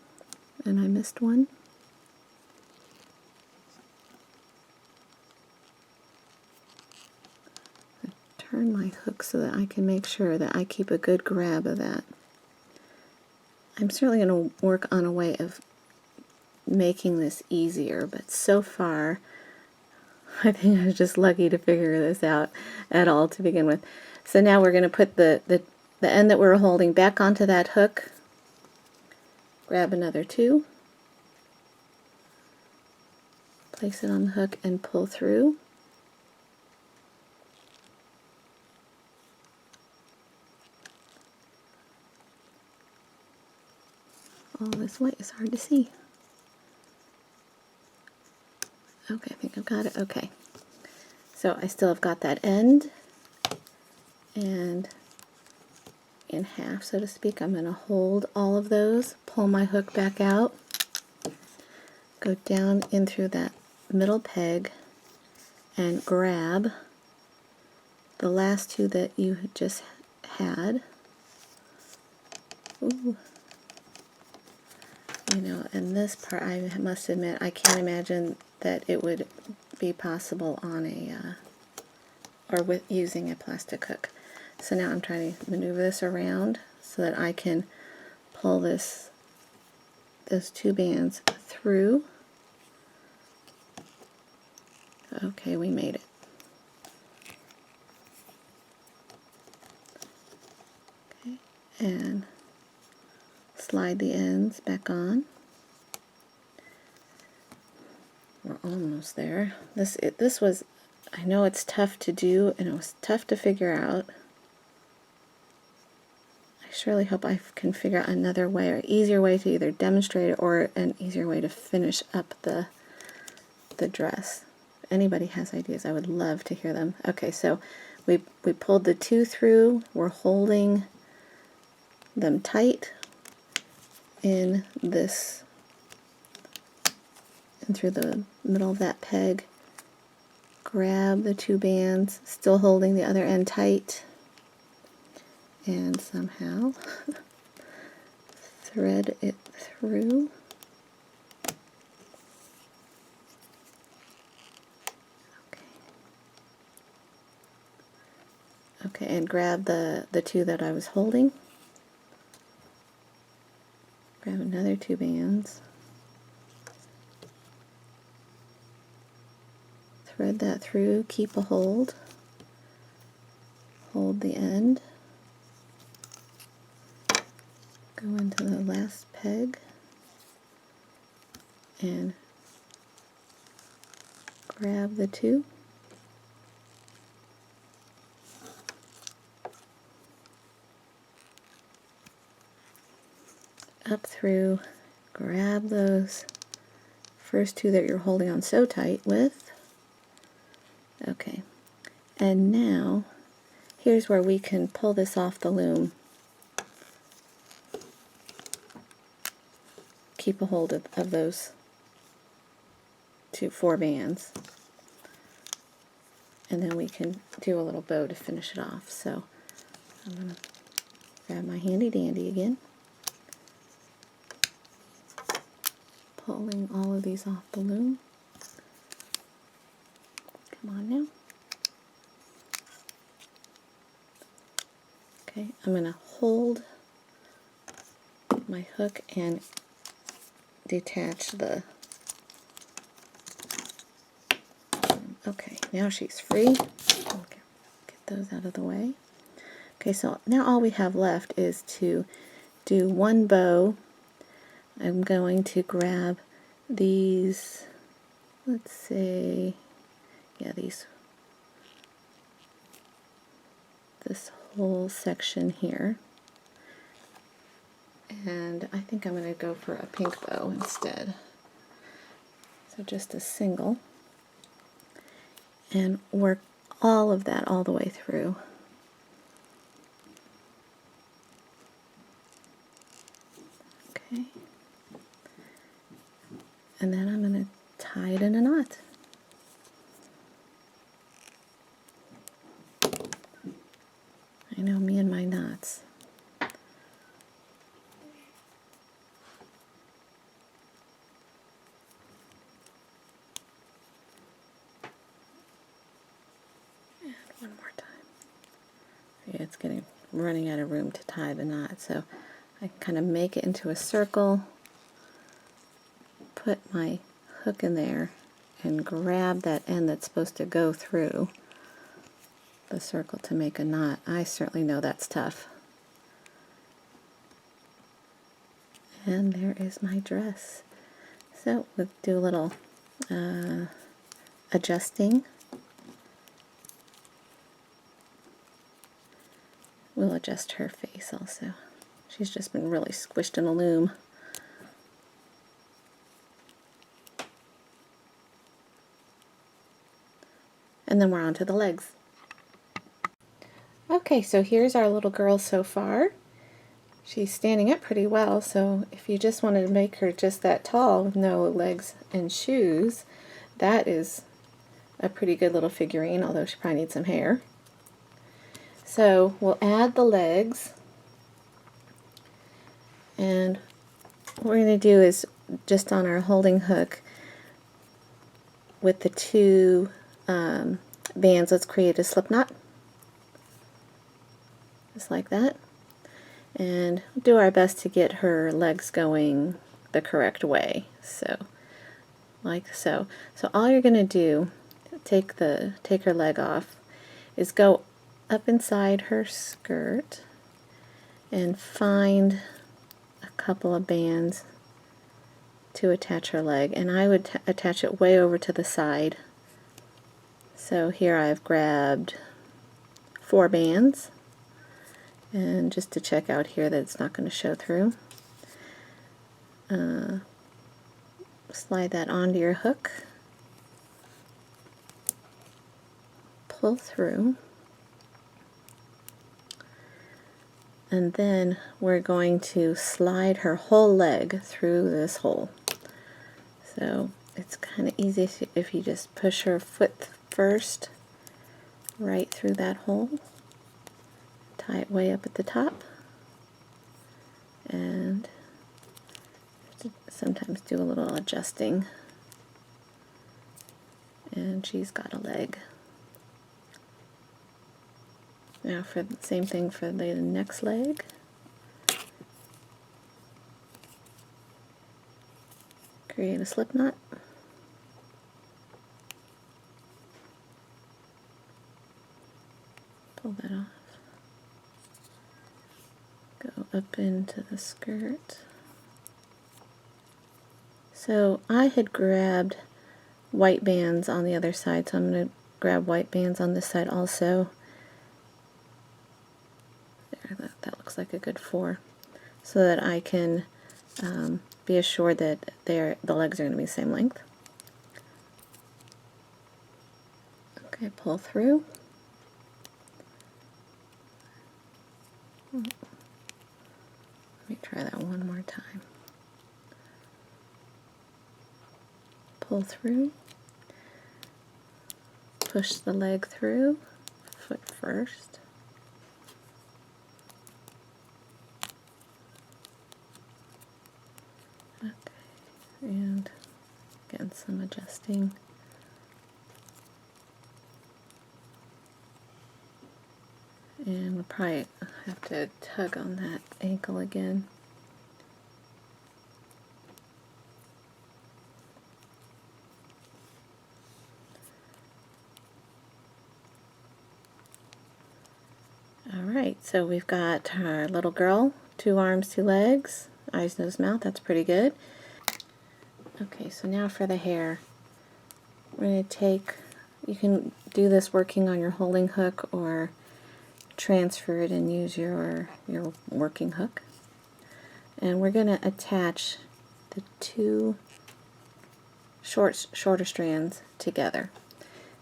and I missed one. Turn my hook so that I can make sure that I keep a good grab of that. I'm certainly going to work on a way of making this easier, but so far I think I was just lucky to figure this out at all to begin with. So now we're going to put the end that we're holding back onto that hook, grab another 2, place it on the hook and pull through. All this white is hard to see. Okay, I think I've got it. Okay. So I still have got that end, and in half, so to speak, I'm going to hold all of those, pull my hook back out, go down in through that middle peg, and grab the last 2 that you just had. Ooh. You know, and this part, I must admit, I can't imagine that it would be possible on a, or with using a plastic hook. So now I'm trying to maneuver this around so that I can pull those 2 bands through. Okay, we made it. Okay, and slide the ends back on. We're almost there. This was, I know it's tough to do, and it was tough to figure out. I surely hope I can figure out another way, or easier way to either demonstrate it, or an easier way to finish up the dress. If anybody has ideas, I would love to hear them. Okay, so we pulled the 2 through. We're holding them tight in this, and through the middle of that peg, grab the 2 bands, still holding the other end tight, and somehow thread it through. Okay, and grab the 2 that I was holding. Grab another 2 bands. thread that through, keep a hold, hold the end, go into the last peg, and grab the two, up through, grab those first two that you're holding on so tight with. Okay, and now here's where we can pull this off the loom. Keep a hold of those four bands, and then we can do a little bow to finish it off. So I'm going to grab my handy dandy again, pulling all of these off the loom. Come on now. Okay, I'm going to hold my hook and detach the... Okay, now she's free. Okay, get those out of the way. Okay, so now all we have left is to do one bow. I'm going to grab these, let's say, yeah, this whole section here. And I think I'm going to go for a pink bow instead. So just a single. And work all of that all the way through. Okay. And then I'm going to tie it in a knot. I know me and my knots. And one more time. Yeah, it's running out of room to tie the knot, so I kind of make it into a circle, put my hook in there, and grab that end that's supposed to go through the circle to make a knot. I certainly know that's tough. And there is my dress. So we'll do a little adjusting. We'll adjust her face also. She's just been really squished in a loom. And then we're on to the legs. Okay, so here's our little girl so far. She's standing up pretty well, so if you just wanted to make her just that tall with no legs and shoes, that is a pretty good little figurine, although she probably needs some hair. So we'll add the legs, and what we're going to do is just on our holding hook with the two bands, let's create a slip knot, just like that, and do our best to get her legs going the correct way. So like so. So all you're going to do, take her leg off, is go up inside her skirt and find a couple of bands to attach her leg, and I would attach it way over to the side. So here I've grabbed 4 bands, and just to check out here that it's not going to show through, slide that onto your hook, pull through, and then we're going to slide her whole leg through this hole. So it's kind of easy if you just push her foot first right through that hole, tie it way up at the top, and sometimes do a little adjusting, and she's got a leg. Now for the same thing for the next leg. Create a slip knot. up into the skirt. So I had grabbed white bands on the other side, so I'm going to grab white bands on this side also. There, that looks like a good 4, so that I can be assured that the legs are going to be the same length. Okay, pull through. Let me try that one more time. Pull through. Push the leg through, foot first. Okay, and again some adjusting. And we'll probably have to tug on that ankle again. Alright, so we've got our little girl, 2 arms, 2 legs, eyes, nose, mouth. That's pretty good. Okay, so now for the hair. We're going to take, you can do this working on your holding hook or transfer it and use your working hook. And we're going to attach the 2 shorter strands together.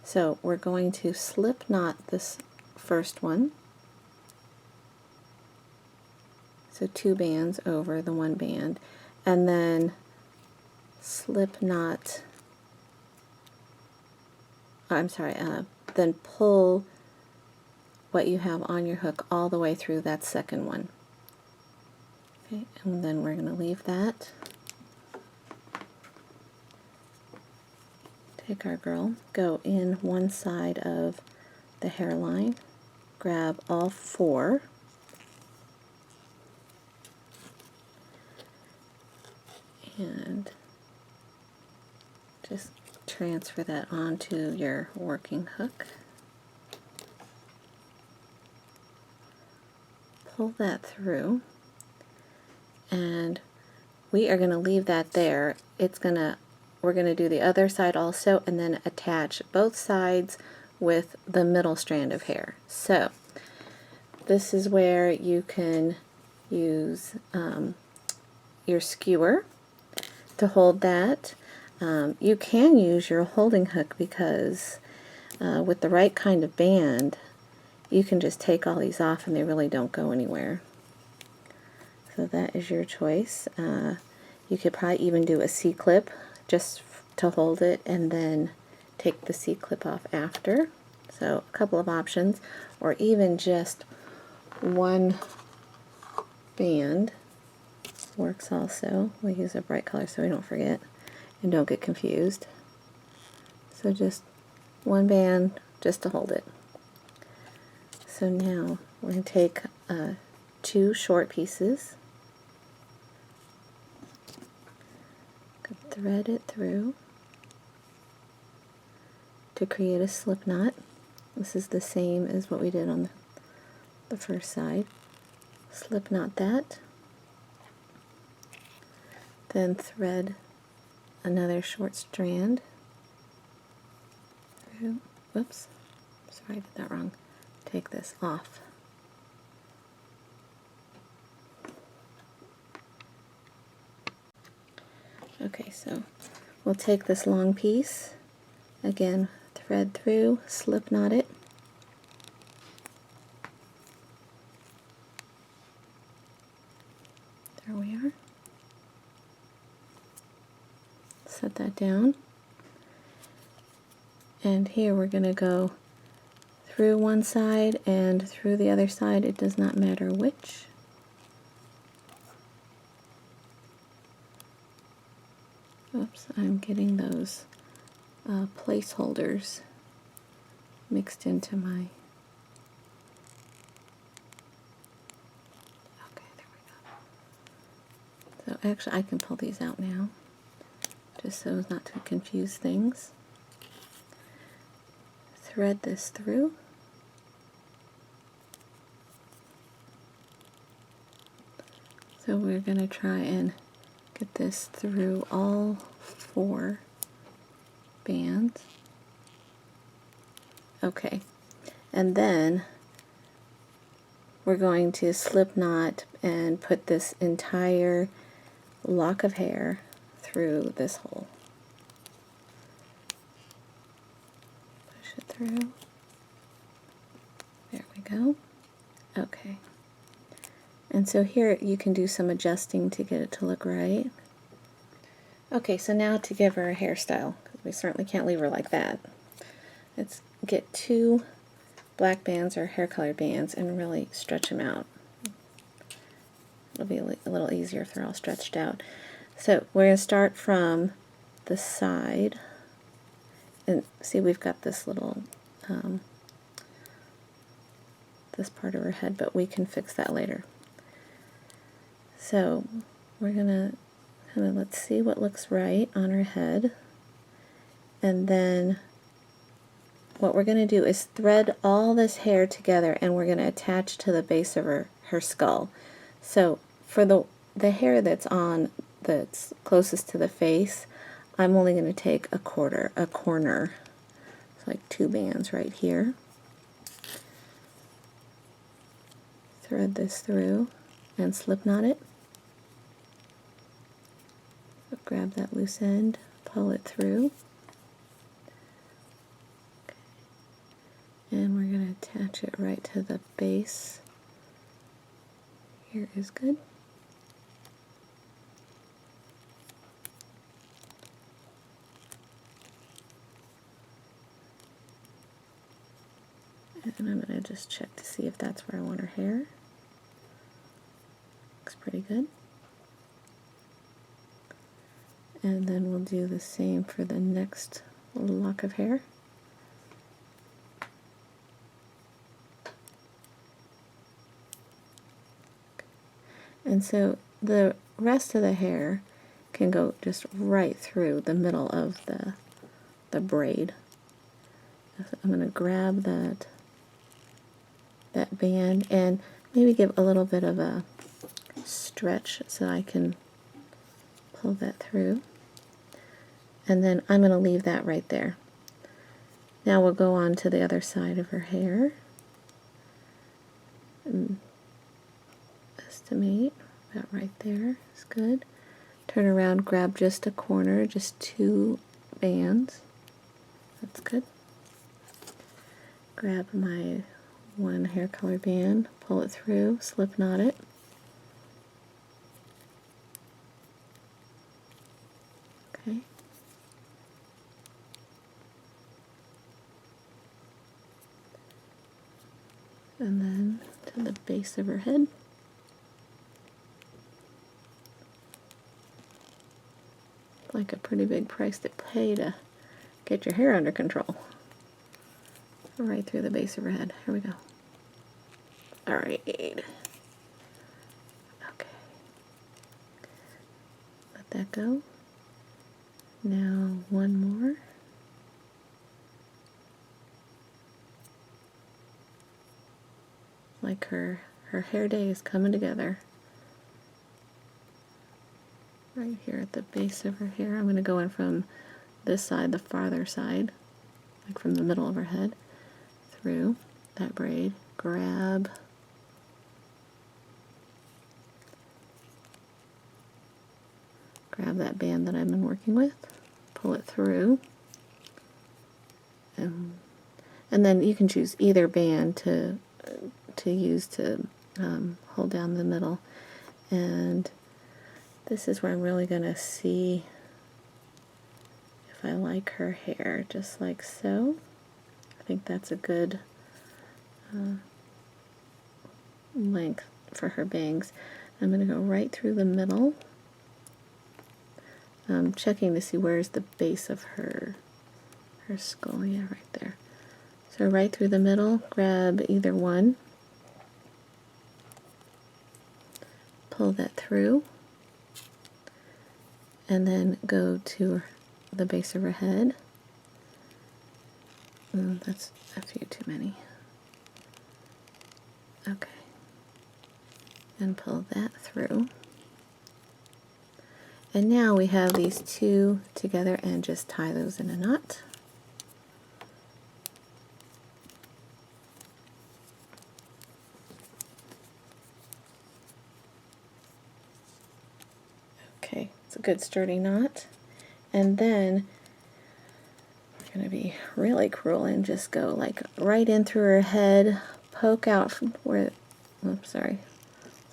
So we're going to slip knot this first one. So 2 bands over the 1 band, and then slip knot, then pull what you have on your hook all the way through that second one. Okay, and then we're going to leave that. Take our girl, go in one side of the hairline, grab all 4, and just transfer that onto your working hook. Pull that through, and we are going to leave that there. We're going to do the other side also, and then attach both sides with the middle strand of hair. So this is where you can use your skewer to hold that. You can use your holding hook because with the right kind of band you can just take all these off and they really don't go anywhere. So that is your choice. You could probably even do a C-clip just to hold it and then take the C-clip off after. So a couple of options, or even just one band works also. We'll use a bright color so we don't forget and don't get confused. So just one band just to hold it. So now we're going to take 2 short pieces, thread it through to create a slip knot. This is the same as what we did on the first side. Slip knot that, then thread another short strand through. Whoops, sorry, I did that wrong. Take this off. Okay, so we'll take this long piece, again, thread through, slip knot it, there we are, set that down, and here we're going to go through one side and through the other side, it does not matter which. Oops, I'm getting those placeholders mixed into my... Okay, there we go. So actually I can pull these out now, just so as not to confuse things. Thread this through. So we're going to try and get this through all 4 bands. Okay, and then we're going to slip knot and put this entire lock of hair through this hole. Push it through. There we go. Okay. And so here you can do some adjusting to get it to look right. Okay, so now to give her a hairstyle, because we certainly can't leave her like that. Let's get 2 black bands or hair color bands and really stretch them out. It'll be a little easier if they're all stretched out. So we're going to start from the side, and see we've got this little this part of her head, but we can fix that later. So we're going to kind of, let's see what looks right on her head, and then what we're going to do is thread all this hair together, and we're going to attach to the base of her skull. So for the hair that's closest to the face, I'm only going to take a corner, it's like 2 bands right here. Thread this through and slip knot it. So grab that loose end, pull it through, and we're going to attach it right to the base. Here is good. And I'm going to just check to see if that's where I want her hair. Looks pretty good. And then we'll do the same for the next lock of hair. And so the rest of the hair can go just right through the middle of the braid. So I'm going to grab that band and maybe give a little bit of a stretch so I can pull that through. And then I'm going to leave that right there. Now we'll go on to the other side of her hair. And estimate about right there is good. Turn around, grab just a corner, just 2 bands. That's good. Grab my 1 hair color band, pull it through, slip knot it. Okay. And then to the base of her head. Like a pretty big price to pay to get your hair under control. Right through the base of her head. Here we go. All right. Okay. Let that go. Now 1 more. Like her hair day is coming together. Right here at the base of her hair. I'm going to go in from this side, the farther side, like from the middle of her head, through that braid. Grab that band that I've been working with, pull it through, and then you can choose either band to use to hold down the middle. And this is where I'm really going to see if I like her hair, just like so. I think that's a good length for her bangs. I'm going to go right through the middle. I'm checking to see where's the base of her skull. Yeah, right there. So right through the middle, grab either one, pull that through, and then go to the base of her head. That's a few too many. Okay. And pull that through. And now we have these two together and just tie those in a knot. Okay, it's a good sturdy knot. And then we're going to be really cruel and just go like right in through her head, poke out from where, oops, sorry,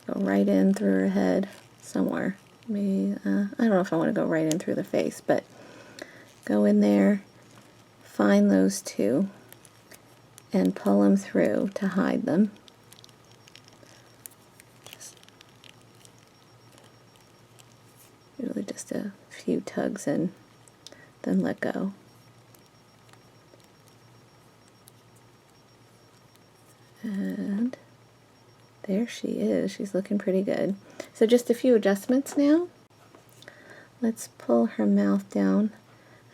go right in through her head somewhere. Maybe, I don't know if I want to go right in through the face, but go in there, find those two, and pull them through to hide them. Really just a few tugs and then let go. And there she is. She's looking pretty good. So just a few adjustments now. Let's pull her mouth down.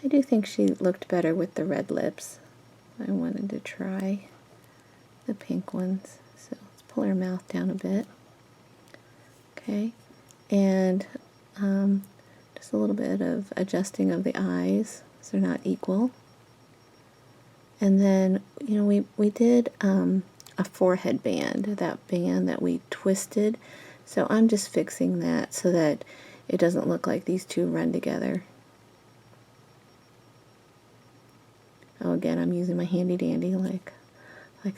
I do think she looked better with the red lips. I wanted to try the pink ones. So let's pull her mouth down a bit. Okay. And just a little bit of adjusting of the eyes so they're not equal. And then, you know, we did a forehead band, that band that we twisted. So I'm just fixing that so that it doesn't look like these two run together. Oh, again, I'm using my handy dandy like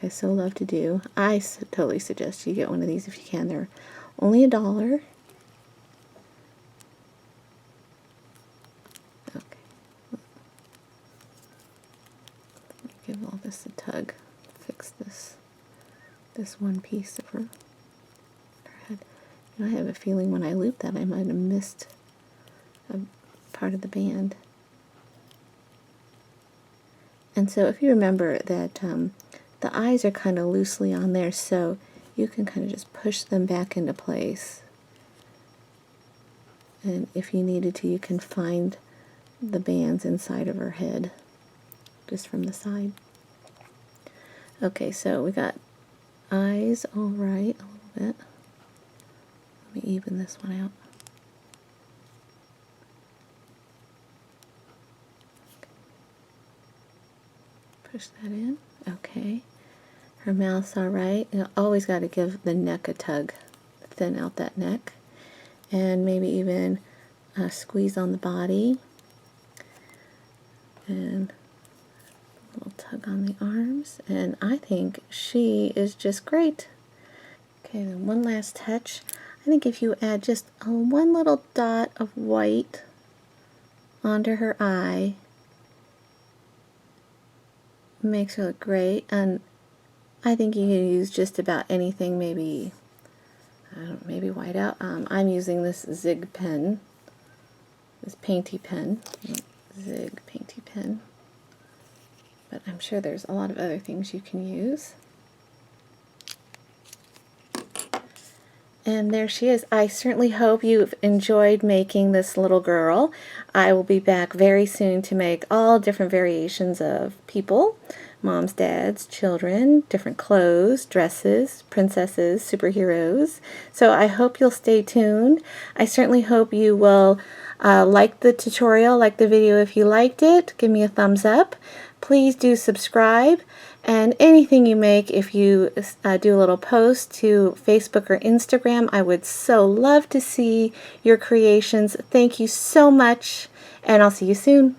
I so love to do. I totally suggest you get one of these if you can. They're only $1. Give all this a tug, fix this one piece of her head. And I have a feeling when I loop that I might have missed a part of the band. And so if you remember that the eyes are kind of loosely on there, so you can kind of just push them back into place. And if you needed to, you can find the bands inside of her head, just from the side. Okay, so we got eyes all right a little bit. Let me even this one out. Push that in. Okay. Her mouth's all right. You always got to give the neck a tug, thin out that neck, and maybe even squeeze on the body. And a little tug on the arms, and I think she is just great. Okay, then one last touch. I think if you add just one little dot of white onto her eye, it makes her look great. And I think you can use just about anything, maybe, I don't know, maybe white out. I'm using this Zig pen, this painty pen, Zig painty pen. But I'm sure there's a lot of other things you can use. And there she is. I certainly hope you've enjoyed making this little girl. I will be back very soon to make all different variations of people, moms, dads, children, different clothes, dresses, princesses, superheroes. So I hope you'll stay tuned. I certainly hope you will like the tutorial, like the video if you liked it. Give me a thumbs up. Please do subscribe, and anything you make, if you do a little post to Facebook or Instagram, I would so love to see your creations. Thank you so much, and I'll see you soon.